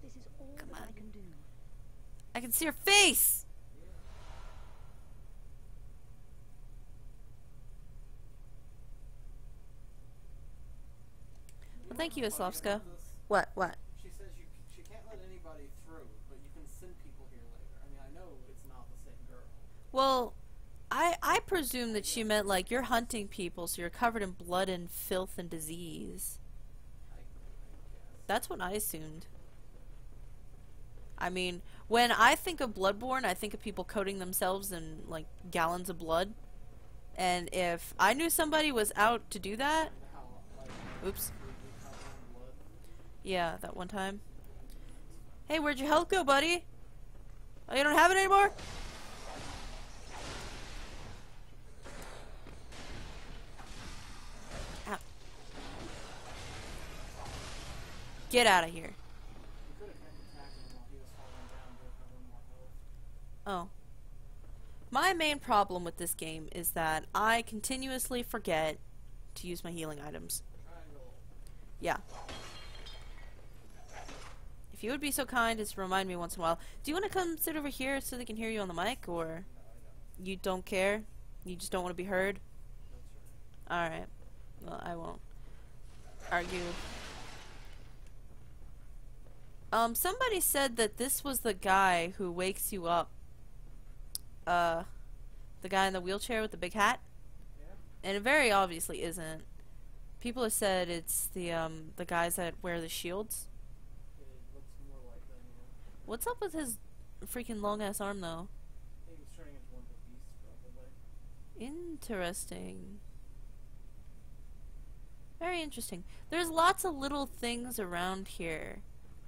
This is all Come that on. I can do. I can see her face! Well, thank you, Islavska. What? She says she can't let anybody through, but you can send people here later. I mean, I know it's not the same girl. Well, I presume that she meant, like, you're hunting people, so you're covered in blood and filth and disease. I guess. That's what I assumed. I mean, when I think of Bloodborne, I think of people coating themselves in, like, gallons of blood. And if I knew somebody was out to do that... How, like, Oops. how blood. Yeah, that one time. Hey, where'd your health go, buddy? Oh, you don't have it anymore? Ow. Get out of here. You could have kept attacking him while he was falling down to recover more health. Oh. My main problem with this game is that I continuously forget to use my healing items. Triangle. Yeah. If you would be so kind as to remind me once in a while. Do you want to come sit over here so they can hear you on the mic, or you don't care? You just don't want to be heard? Alright. Well, I won't argue. Somebody said that this was the guy who wakes you up. The guy in the wheelchair with the big hat? Yeah? And it very obviously isn't. People have said it's the guys that wear the shields. It looks more like them, yeah. What's up with his freaking long ass arm though? I think he's turning into one of the beasts, probably. Interesting. Very interesting. There's lots of little things around here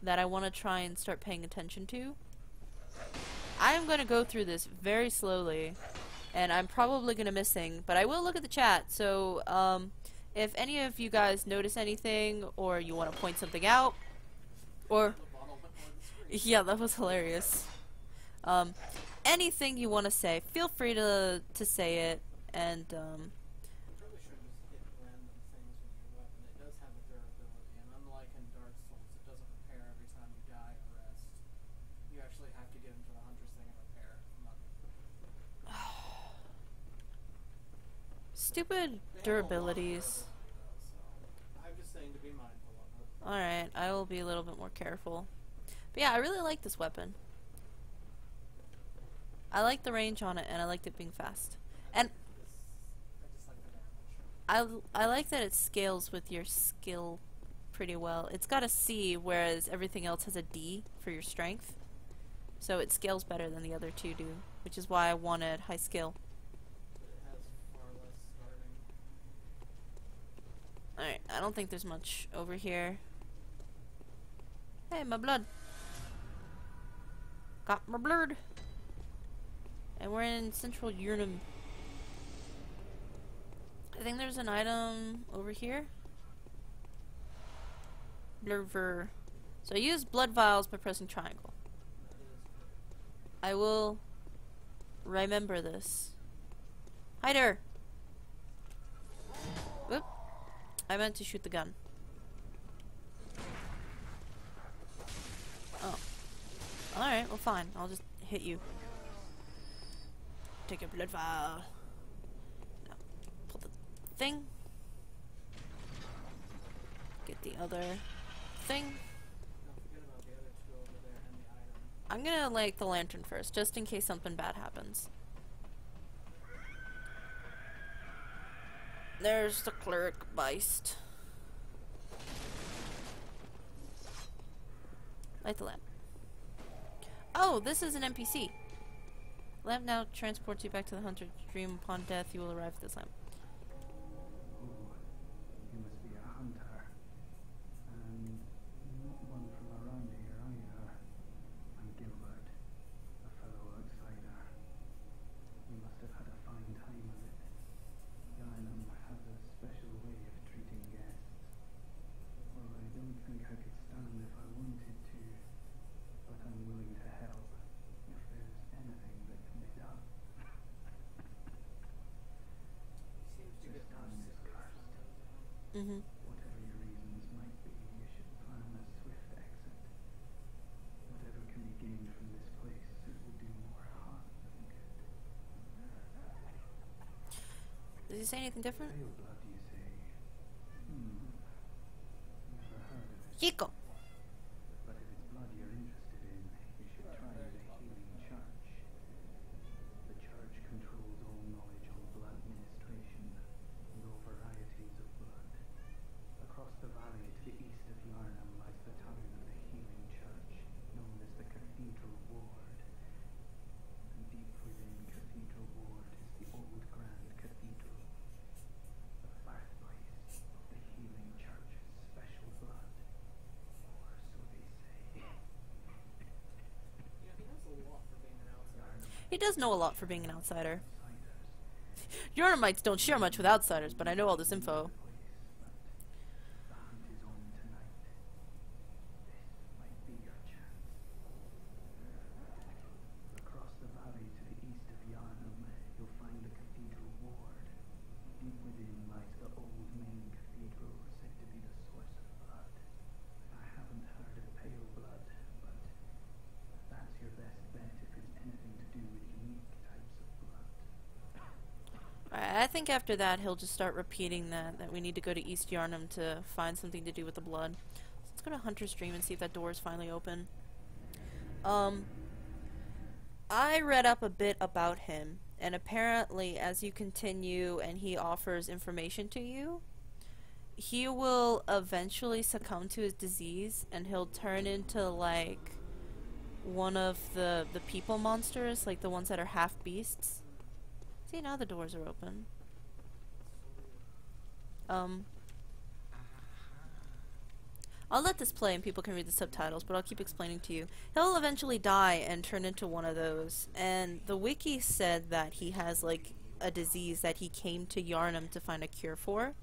that I want to try and start paying attention to. I'm gonna go through this very slowly, and I'm probably gonna miss things, but I will look at the chat, so, if any of you guys notice anything, or you want to point something out, or... Yeah, that was hilarious. Anything you want to say, feel free to say it, and, Probably should just hit random things with your weapon. It does have a durability, and unlike in Dark Souls, it doesn't repair every time you die or rest. You actually have to get into the Hunter's thing and repair. Stupid durabilities. I'm just saying to be mindful of it. Alright, I will be a little bit more careful. But yeah, I really like this weapon. I like the range on it, and I liked it being fast. And I just like the damage. I like that it scales with your skill pretty well. It's got a C, whereas everything else has a D for your strength. So it scales better than the other two do, which is why I wanted high skill. But it has far less starting. Alright, I don't think there's much over here. Hey, my blood. Got my blood. And we're in Central Urnum. I think there's an item over here. Blurver. So I use blood vials by pressing triangle. I will remember this. Hider! Whoop. I meant to shoot the gun. Oh. Alright, well fine. I'll just hit you. Take a blood vial. Now, pull the thing. Get the other thing. Don't forget about the other two over there and the item. I'm gonna light the lantern first, just in case something bad happens. There's the cleric beist. Light the lamp. Oh, this is an NPC. Lamp now transports you back to the hunter's dream. Upon death, you will arrive at this lamp. Oh, you must be a hunter. And not one from around here either. I'm Gilbert, a fellow outsider. You must have had a fine time of it. Yarnum has a special way of treating guests. Well, I don't think I could stand if I wanted to, but I'm willing to help if there's anything that can be done. Seems to This get more time is serious. cursed. Mm-hmm. Whatever your reasons might be, you should plan a swift exit. Whatever can be gained from this place, it will do more harm than good. Does he say anything different? Pale blood, you say? Never heard of it. Chico! But if it's blood you're interested in, you should try the Healing Church. The church controls all knowledge on blood ministration and all varieties of blood. Across the valley to the east of Yarnum lies the town of the Healing Church, known as the Cathedral Ward. And deep within Cathedral Ward is the old Grand Cathedral, the birthplace of the Healing Church's special blood. Or so they say. Yeah, he knows a lot for being an outsider. He does know a lot for being an outsider. Outsiders. Yarnamites don't share much with outsiders, but I know all this info. The hunt is on tonight. This might be your chance. Across the valley to the east of Yarnum, you'll find the Cathedral Ward. Deep within lies the old main cathedral, said to be the source of blood. I haven't heard of pale blood, but that's your best bet if it's anything to do with unique types of blood. I think after that he'll just start repeating that we need to go to East Yarnum to find something to do with the blood. So let's go to Hunter's Dream and see if that door is finally open. I read up a bit about him, and apparently as you continue and he offers information to you, he will eventually succumb to his disease and he'll turn into like one of the people monsters, like the ones that are half beasts. See, now the doors are open. I'll let this play and people can read the subtitles, but I'll keep explaining to you. He'll eventually die and turn into one of those, and the wiki said that he has, like, a disease that he came to Yharnam to find a cure for,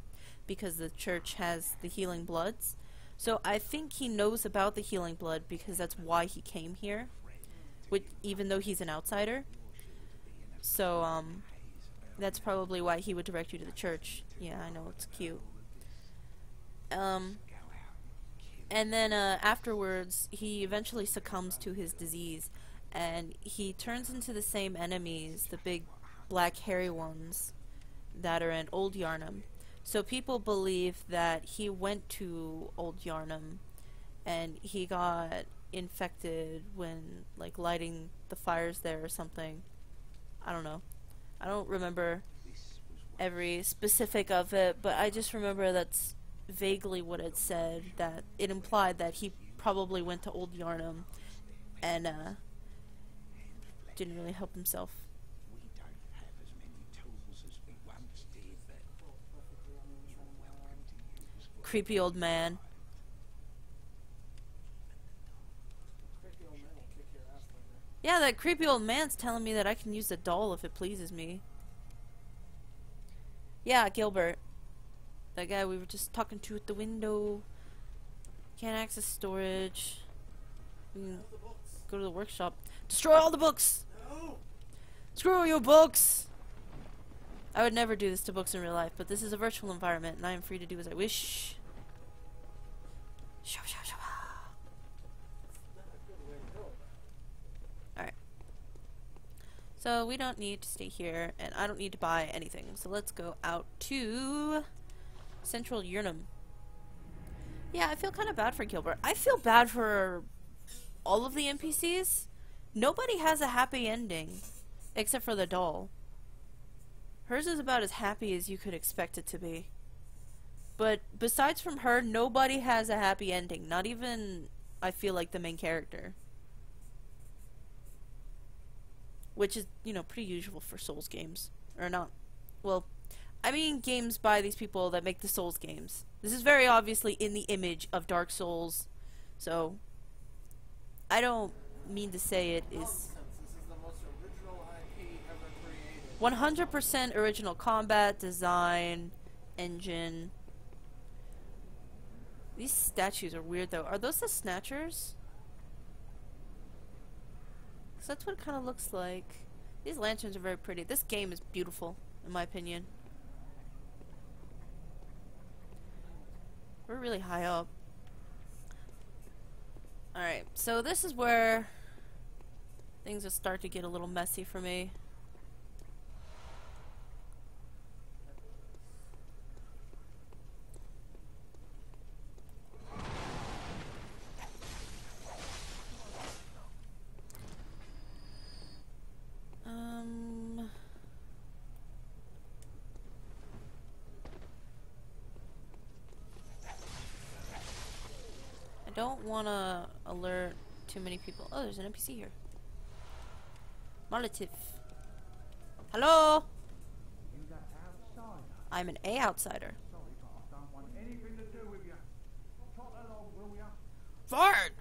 because the church has the healing bloods. So I think he knows about the healing blood because that's why he came here, even though he's an outsider. So, that's probably why he would direct you to the church. Yeah, I know, it's cute. And then afterwards, he eventually succumbs to his disease, and he turns into the same enemies, the big black hairy ones that are in Old Yharnam. So people believe that he went to Old Yharnam, and he got infected when, like, lighting the fires there or something. I don't know. I don't remember every specific of it, but I just remember that's vaguely what it said, that it implied that he probably went to Old Yharnam and didn't really help himself. Creepy old man. Yeah, that creepy old man's telling me that I can use the doll if it pleases me. Yeah, Gilbert. That guy we were just talking to at the window. Can't access storage. Go to the workshop. Destroy all the books! No! Screw you, books! I would never do this to books in real life, but this is a virtual environment, and I am free to do as I wish. Alright. So, we don't need to stay here, and I don't need to buy anything. So let's go out to Central Yharnam. Yeah, I feel kind of bad for Gilbert. I feel bad for all of the NPCs. Nobody has a happy ending, except for the doll. Hers is about as happy as you could expect it to be. But besides from her, nobody has a happy ending. Not even, I feel like, the main character. Which is, you know, pretty usual for Souls games. Or not. Well, I mean games by these people that make the Souls games. This is very obviously in the image of Dark Souls. So, I don't mean to say it is... This is the most original IP ever created. 100% original combat, design, engine. These statues are weird though. Are those the Snatchers? 'Cause that's what it kind of looks like. These lanterns are very pretty. This game is beautiful, in my opinion. We're really high up. Alright, so this is where things will start to get a little messy for me. I don't want to alert too many people. Oh, there's an NPC here. Molotov. Hello? I'm an A outsider. Fart!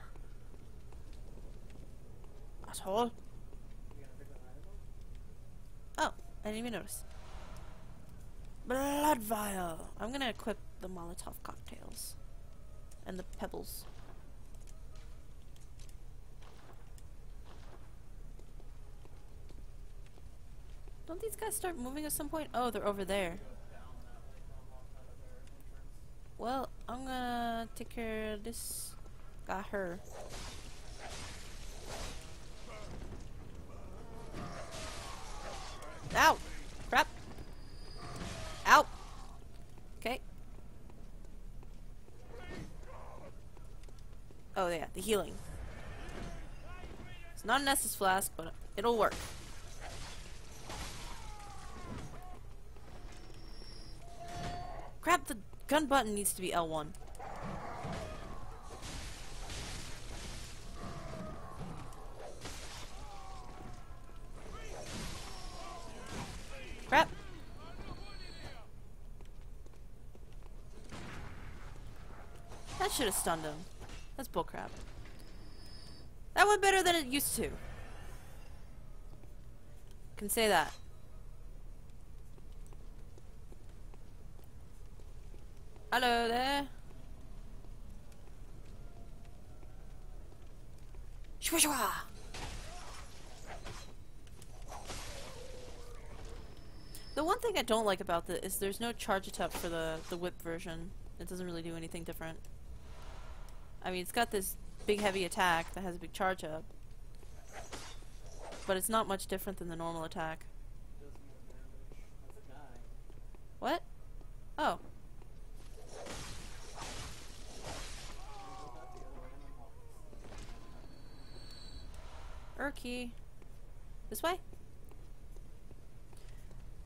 Asshole. Oh, I didn't even notice. Blood vial. I'm gonna equip the Molotov cocktails. And the pebbles. Don't these guys start moving at some point? Oh, they're over there. Well, I'm gonna take care of this. Got her. Ow! Crap! Ow! Okay. Oh yeah, the healing. It's not an Estus flask, but it'll work. Crap, the gun button needs to be L1. Crap. That should have stunned him. That's bullcrap. That went better than it used to. Can say that. Hello there. Shwa shwa. The one thing I don't like about this is there's no charge attack for the whip version. It doesn't really do anything different. I mean, it's got this big heavy attack that has a big charge up, but it's not much different than the normal attack. Does more damage. That's a guy. What? Oh. Urky. This way?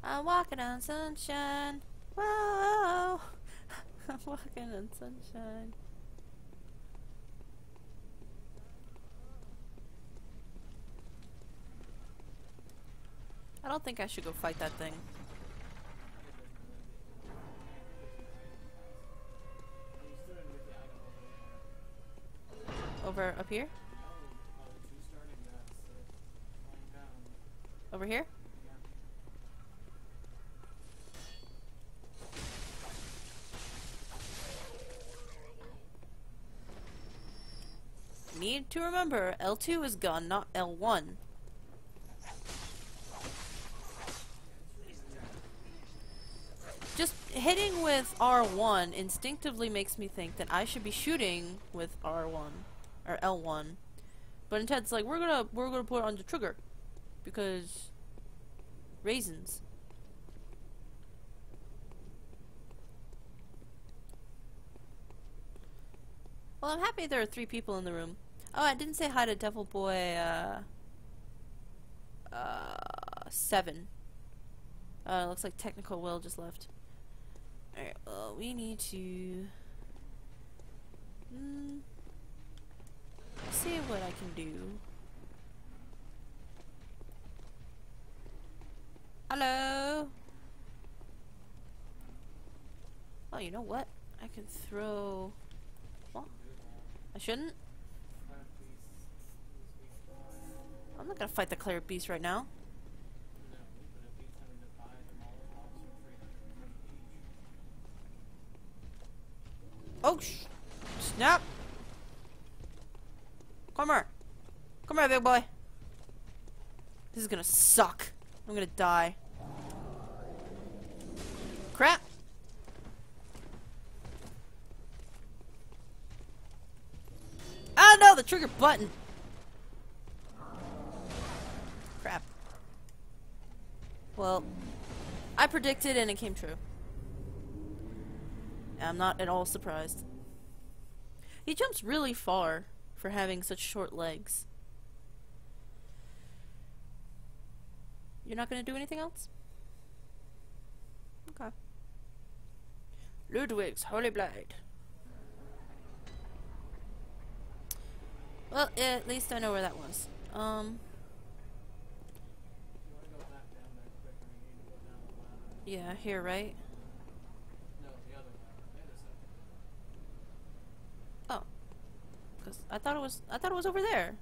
I'm walking on sunshine. Whoa! I'm walking on sunshine. I don't think I should go fight that thing. Over up here? Over here? Need to remember, L2 is gun, not L1. Just hitting with R1 instinctively makes me think that I should be shooting with R1 or L1, but instead it's like we're gonna put it on the trigger because raisins. Well, I'm happy there are 3 people in the room. Oh, I didn't say hi to Devil Boy 7. Looks like Technical Will just left. Alright, well, we need to see what I can do. Hello? Oh, you know what? I can throw... What? I shouldn't? I'm not gonna fight the Cleric Beast right now. Oh, snap! Come here! Come here, big boy! This is gonna suck. I'm gonna die. Crap! Ah, no! The trigger button! Crap. Well, I predicted and it came true. I'm not at all surprised. He jumps really far for having such short legs. You're not gonna do anything else? Okay. Ludwig's Holy Blade. Well, yeah, at least I know where that was. Yeah, here, right? No, the other side. Oh. Cause I thought it was over there.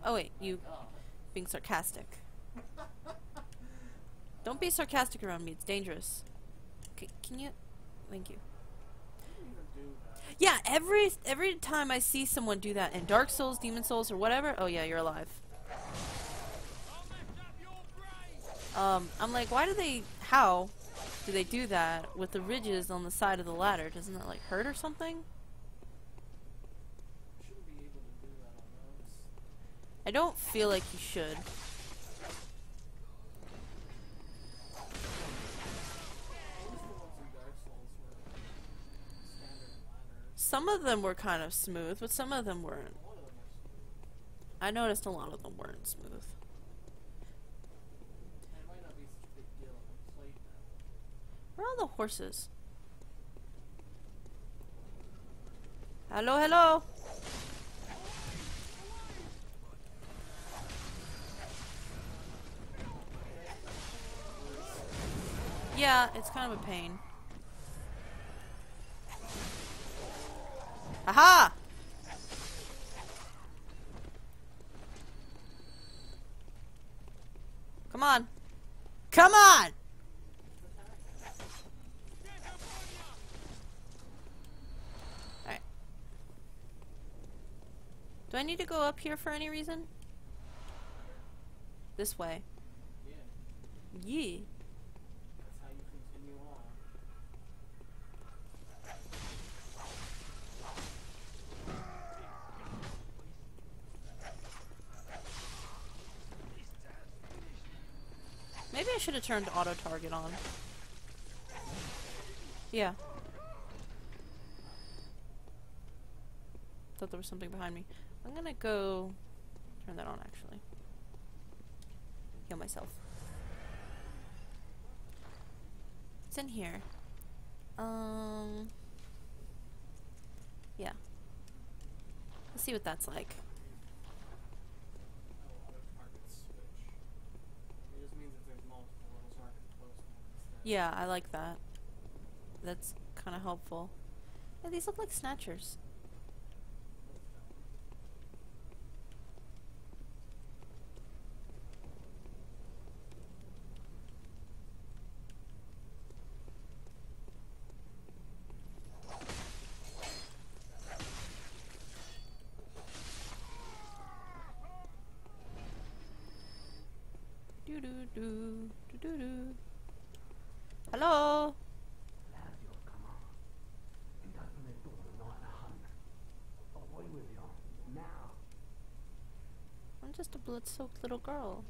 Oh wait, you being sarcastic. Don't be sarcastic around me, it's dangerous. Can you? Thank you. Yeah, every time I see someone do that in Dark Souls, Demon Souls, or whatever, oh yeah, you're alive. I'm like, how do they do that with the ridges on the side of the ladder? Doesn't that like hurt or something? Shouldn't be able to do that on those. I don't feel like you should. Some of them were kind of smooth, but some of them weren't. I noticed a lot of them weren't smooth. It might not be such a big deal if I played that. Where are all the horses? Hello, hello! Yeah, it's kind of a pain. Aha! Come on. Come on! Alright. Do I need to go up here for any reason? This way. Yeah, Yeah. that's how you continue on. Maybe I should have turned auto target on. Yeah. Thought there was something behind me. I'm gonna go turn that on actually. Heal myself. It's in here. Yeah. Let's see what that's like. Oh, auto target switch. It just means if there's multiple, it'll target the close one instead. Yeah, I like that. That's kind of helpful. Yeah, these look like snatchers. Do do do do do do. Hello. I'm just a blood-soaked little girl.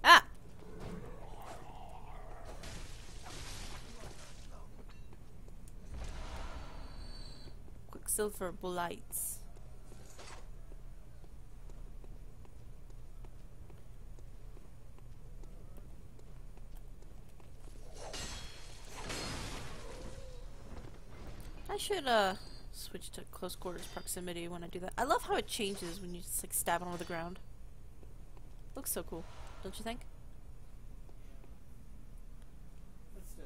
Ah! Quicksilver bullets. I should switch to close quarters proximity when I do that. I love how it changes when you just like stab onto the ground. Looks so cool, don't you think? But still,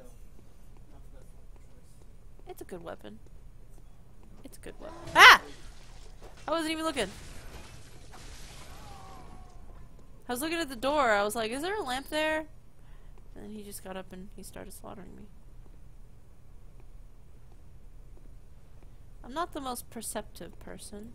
not the best weapon choice. It's a good weapon. It's a good weapon. Ah! I wasn't even looking. I was looking at the door. I was like, is there a lamp there? And then he just got up and he started slaughtering me. I'm not the most perceptive person.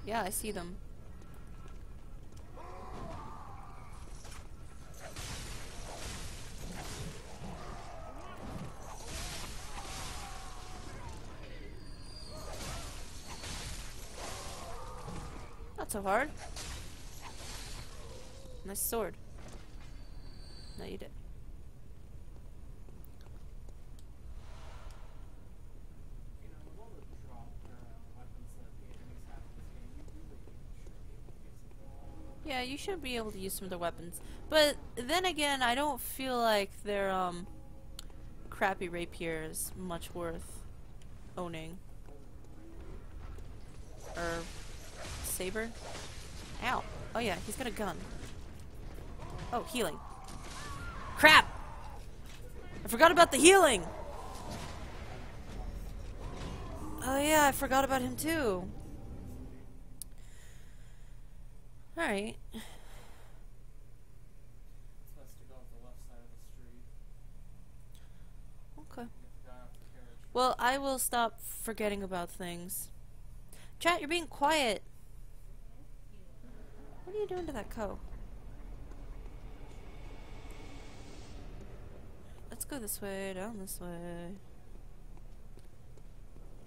Yeah, I see them. Not so hard. Nice sword. No, you did. You know, with all the drop weapons that the enemies have in this game, you really should be able to use them. Yeah, you should be able to use some of their weapons. But then again, I don't feel like their crappy rapier is much worth owning. Or saber? Ow. Oh yeah, he's got a gun. Oh, healing. Crap! I forgot about the healing! Oh yeah, I forgot about him too. Alright. It's best to go with the left side of the street. Okay. Get the guy off the carriage. Well, I will stop forgetting about things. Chat, you're being quiet. What are you doing to that cow? Let's go this way, down this way.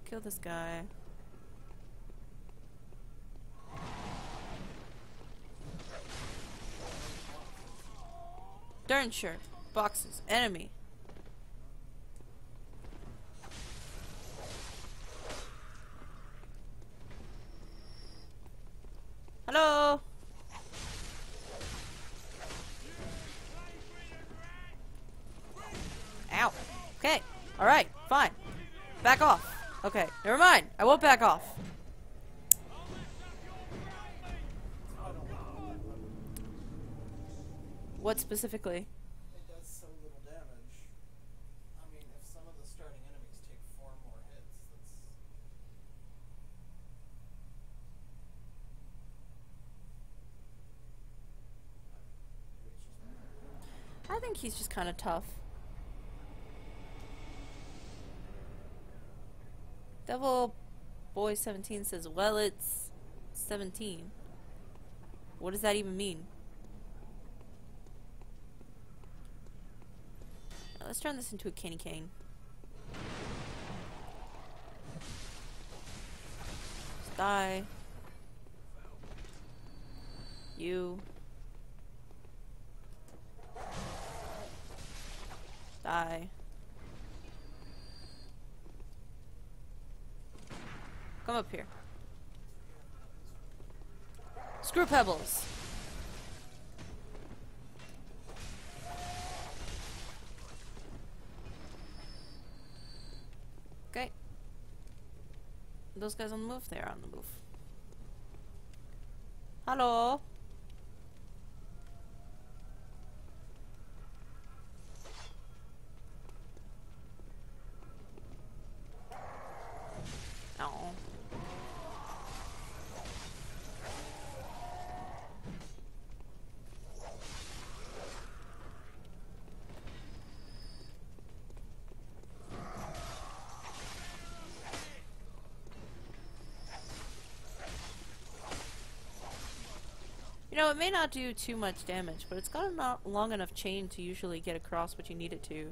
Kill this guy. Darn sure. Boxes. Enemy. Hello. Ow. Okay. Alright. Fine. Back off. Okay. Never mind. I won't back off. What specifically? It does so little damage. I mean, if some of the starting enemies take 4 more hits, that's... I think he's just kind of tough. Devil Boy 17 says, well, it's 17. What does that even mean? Now, let's turn this into a candy cane. Just die. You. Die. Come up here. Screw pebbles. Okay. Those guys on the move? They're on the move. Hello. Oh. You know, it may not do too much damage, but it's got a not long enough chain to usually get across what you need it to.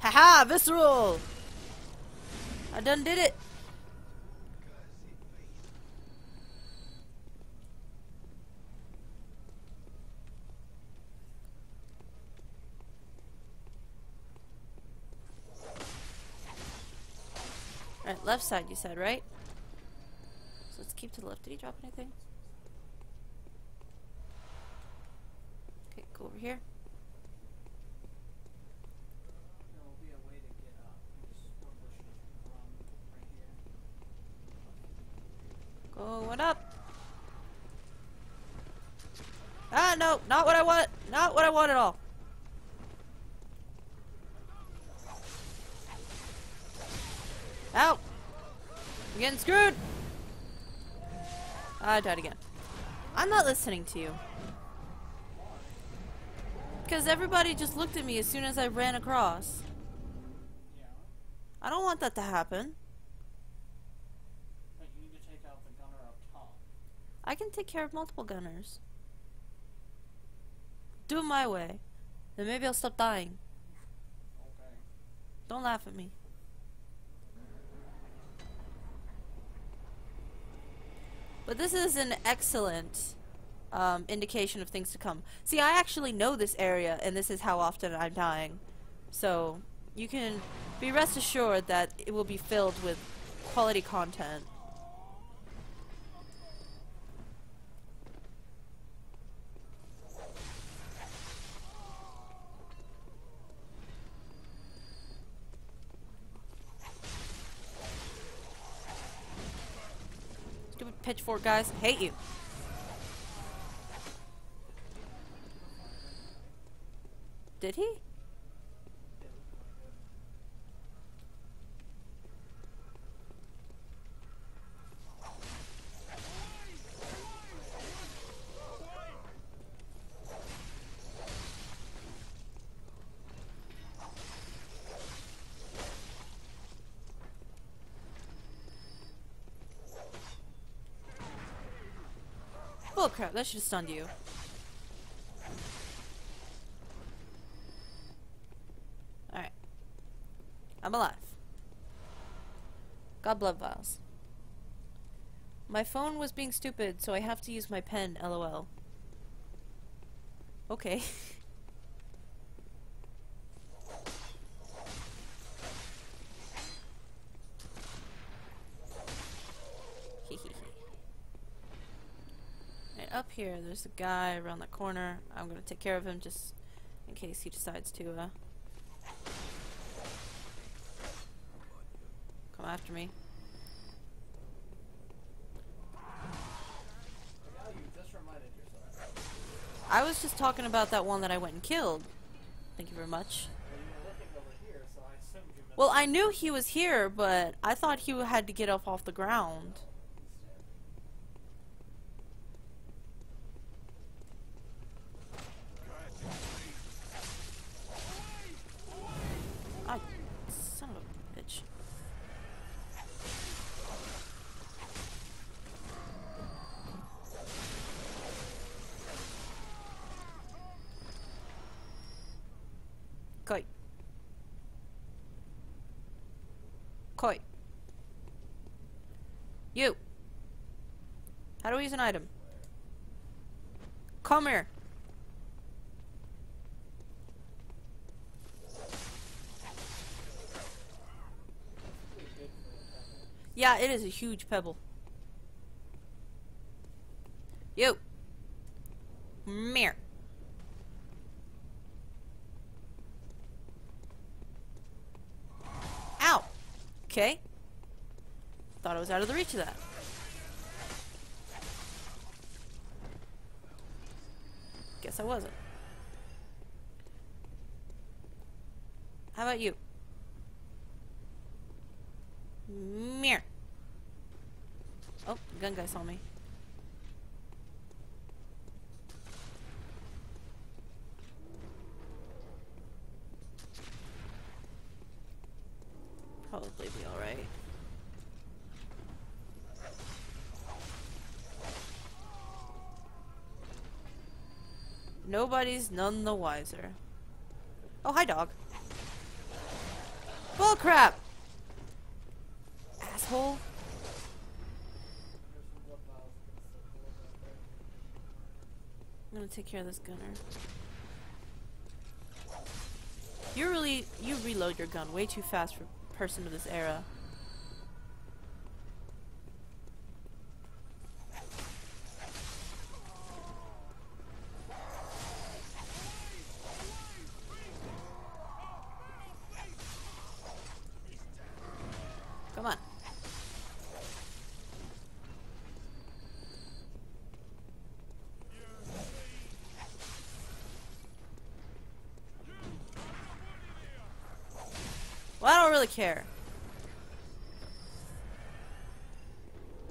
Haha! Visceral! I done did it! Alright, left side you said, right? So let's keep to the left. Did he drop anything? Okay, go over here. There will be a way to get up. Just one bush right here. Going up! Ah, no! Not what I want! Not what I want at all! Ow! I'm getting screwed! I died again. I'm not listening to you. Because everybody just looked at me as soon as I ran across. Yeah. I don't want that to happen. But you need to take out the gunner up top. I can take care of multiple gunners. Do it my way. Then maybe I'll stop dying. Okay. Don't laugh at me. But this is an excellent indication of things to come. See, I actually know this area, and this is how often I'm dying. So, you can be rest assured that it will be filled with quality content. Stupid pitchfork guys. Hate you. Did he? Oh crap, that should have stunned you. Alright. I'm alive. Got blood vials. My phone was being stupid, so I have to use my pen, lol. Okay. Right, up here, there's a guy around the corner. I'm gonna take care of him just in case he decides to, come after me. Now you just reminded yourself. I was just talking about that one that I went and killed. Thank you very much. Well, you were looking over here, so I assumed you meant. Well, I knew he was here, but I thought he had to get up off the ground. Ah, son of a bitch. Koi. Koi. You. How do we use an item? Come here. Yeah, it is a huge pebble. You. Mere. Ow. Okay. Thought I was out of the reach of that. Guess I wasn't. How about you? Mere. Oh, the gun guy saw me. Probably be alright. Nobody's none the wiser. Oh, hi, dog. Bullcrap! Asshole. I'm gonna take care of this gunner. You reload your gun way too fast for a person of this era. Come on. Well, I don't really care.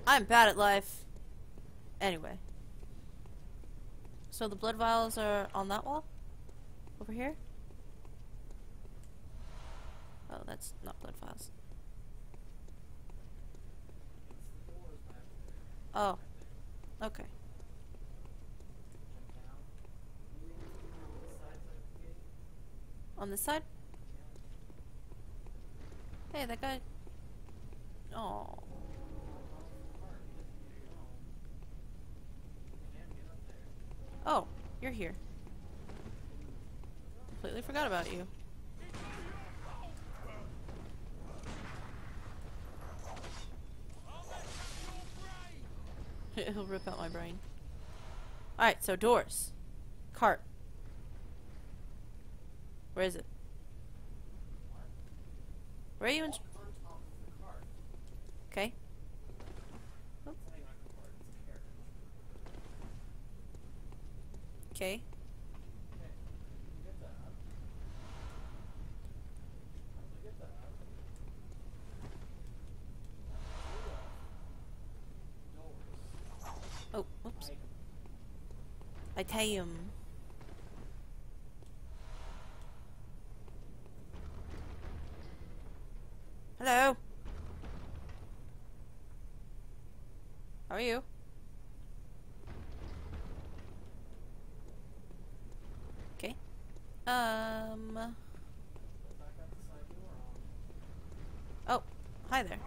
I'm bad at life. Anyway. So the blood vials are on that wall? Over here? Oh, that's not blood vials. Oh. Okay. On this side? Hey, that guy. Oh. Oh, you're here. Completely forgot about you. He'll rip out my brain. Alright, so doors. Cart. Where is it? Where are you in? Okay. Oh. Okay. Oh, whoops. Italium. Hello. How are you? Okay. Oh, hi there.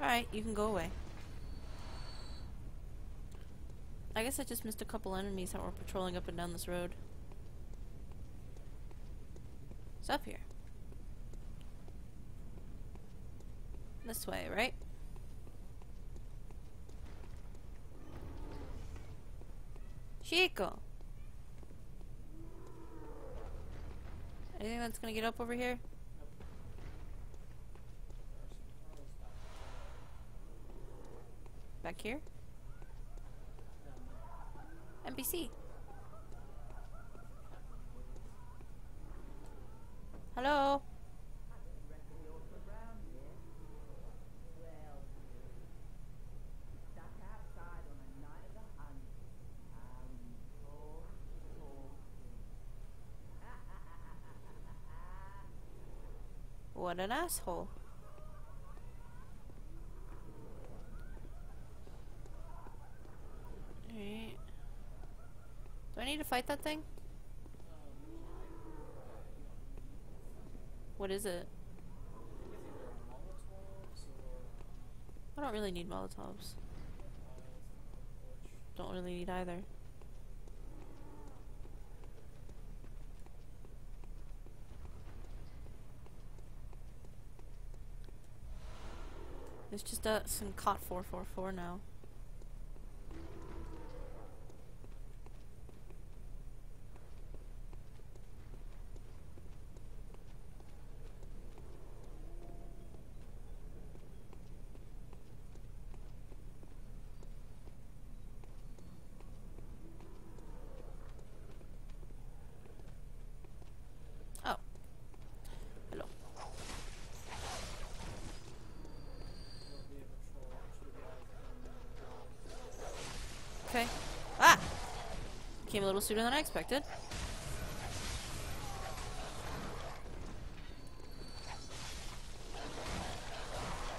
Alright, you can go away. I guess I just missed a couple enemies that were patrolling up and down this road. What's up here? This way, right? Chico! Anything that's gonna get up over here? Back here? NPC. Hello? What an asshole. Alright. Do I need to fight that thing? What is it? I don't really need Molotovs. Don't really need either. It's just some COT 444 now. Oh. Hello. Okay. Ah! Came a little sooner than I expected.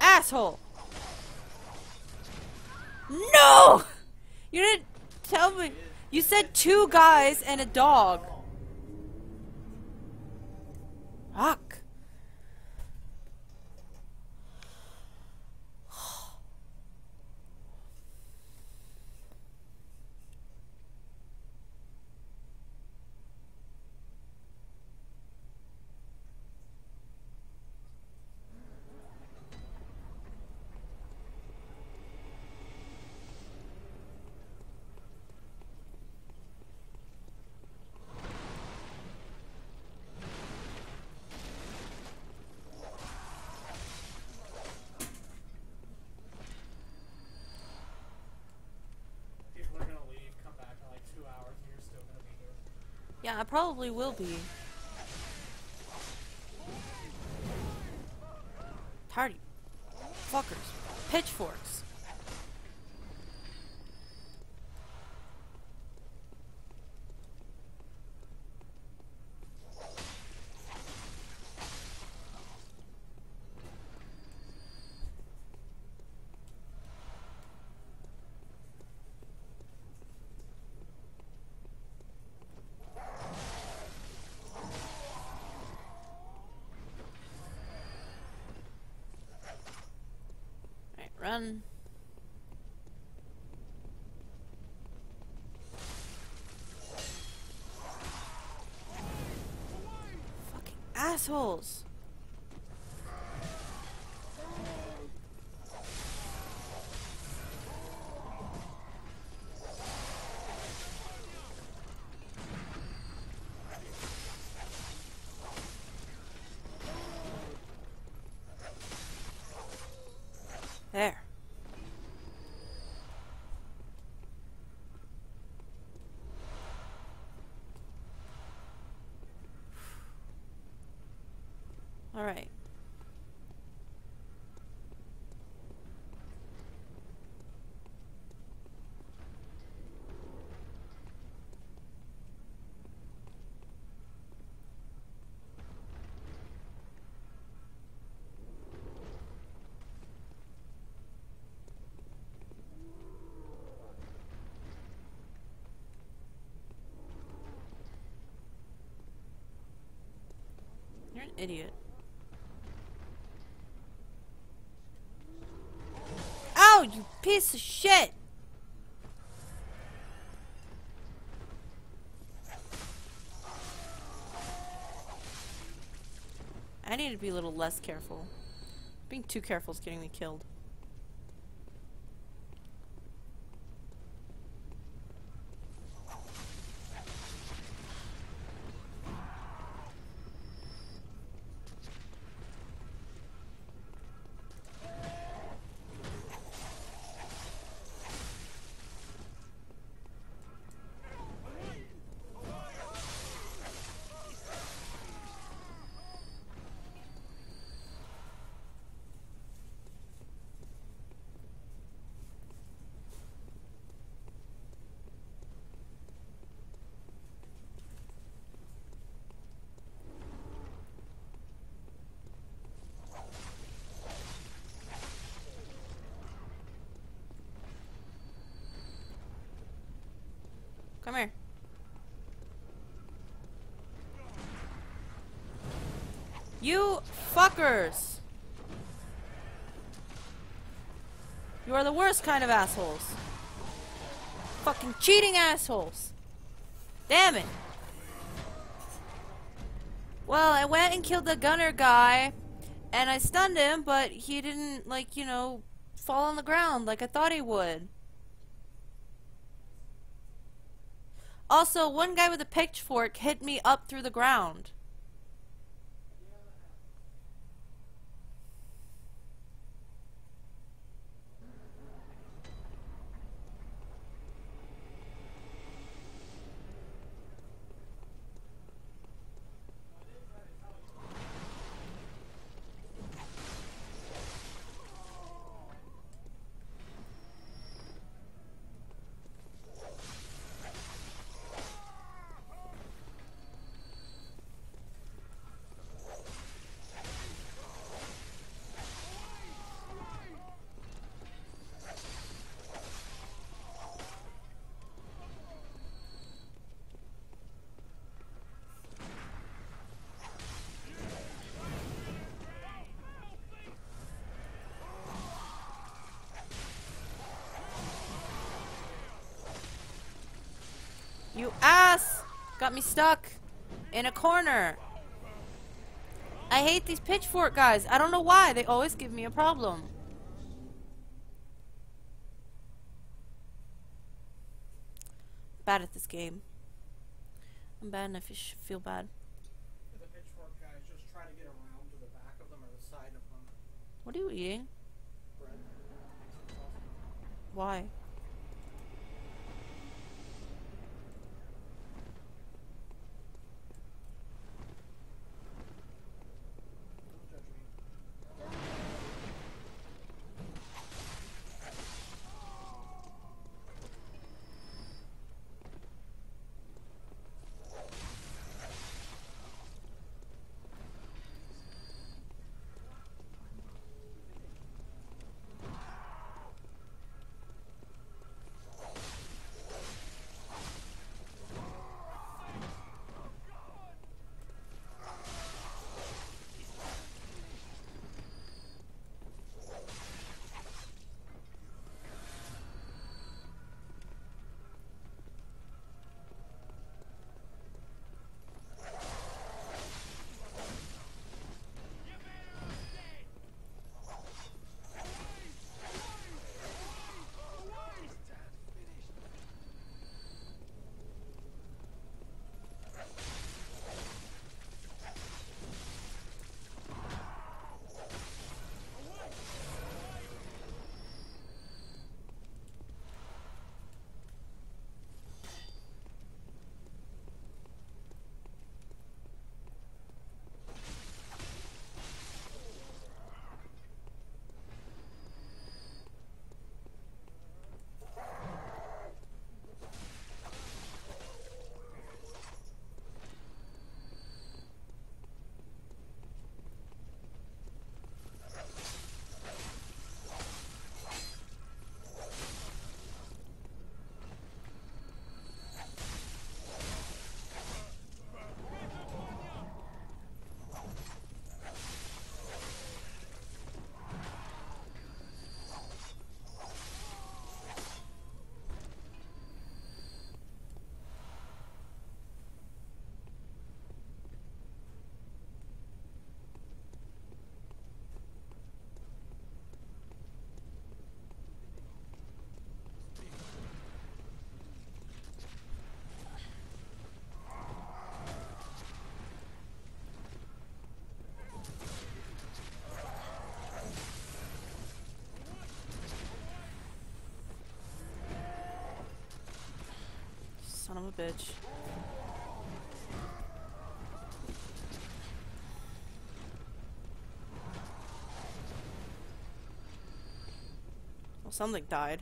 Asshole! No! You didn't tell me. You said 2 guys and a dog. Fuck. People are gonna leave, come back in like 2 hours, and you're still gonna be here. Yeah, I probably will be. Tardy. Fuckers. Pitchforks. Alright, run. Fucking assholes. There. All right. You're an idiot. Ow, you piece of shit! I need to be a little less careful. Being too careful is getting me killed. Come here. You fuckers! You are the worst kind of assholes. Fucking cheating assholes. Damn it. Well, I went and killed the gunner guy, and I stunned him, but he didn't, like, you know, fall on the ground like I thought he would. Also, one guy with a pitchfork hit me up through the ground. You ass! Got me stuck in a corner. I hate these pitchfork guys. I don't know why. They always give me a problem. Bad at this game. I'm bad enough you should feel bad. The pitchfork guys just try to get around to the back of them or the side of them. What are you eating? Bread. Why? Don't judge me. Son of a bitch. Well, something died.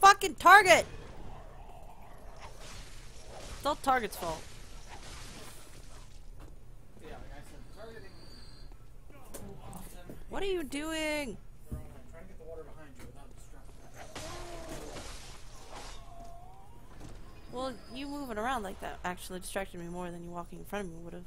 Fucking target! It's all target's fault. Yeah, like I said, targeting often. What are you doing? They're on it. Trying to get the water behind you without distracting. Well, you moving around like that actually distracted me more than you walking in front of me would have.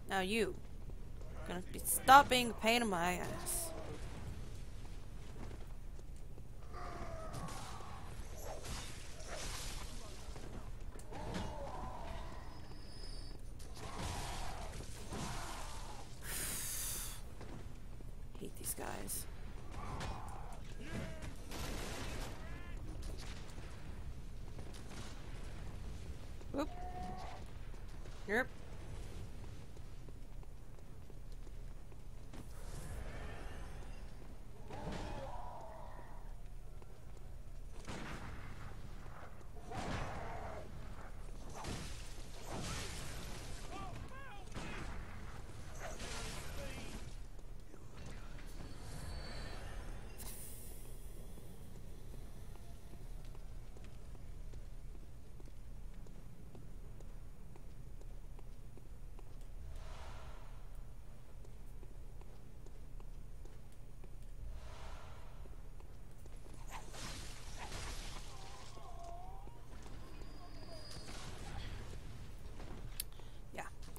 Now you. Gonna be stop being a pain in my ass. Hate these guys. Whoop. Yep.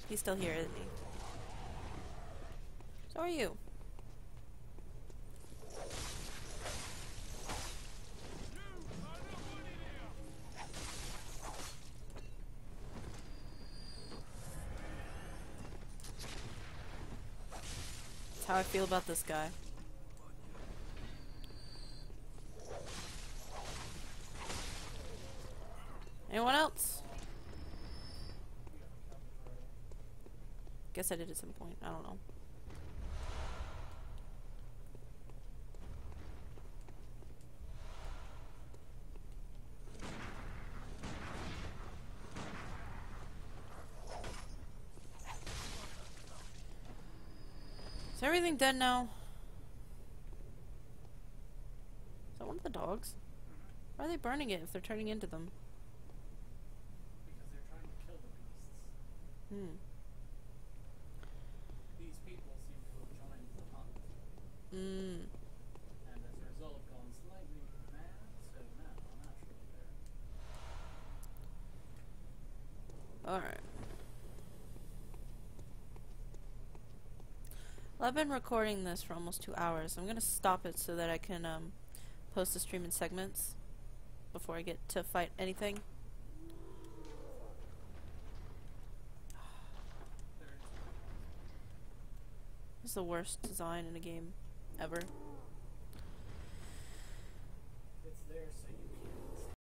He's still here, isn't he? So are you. That's how I feel about this guy. Anyone else? Guess I did at some point. I don't know. Is everything dead now? Is that one of the dogs? Why are they burning it if they're turning into them? Because they're trying to kill the beasts. These people seem to have joined the hunt. And as a result, gone slightly mad, so now I'm actually there. Alright. Well, I've been recording this for almost 2 hours. I'm gonna stop it so that I can post the stream in segments before I get to fight anything. This is the worst design in a game ever. It's there, so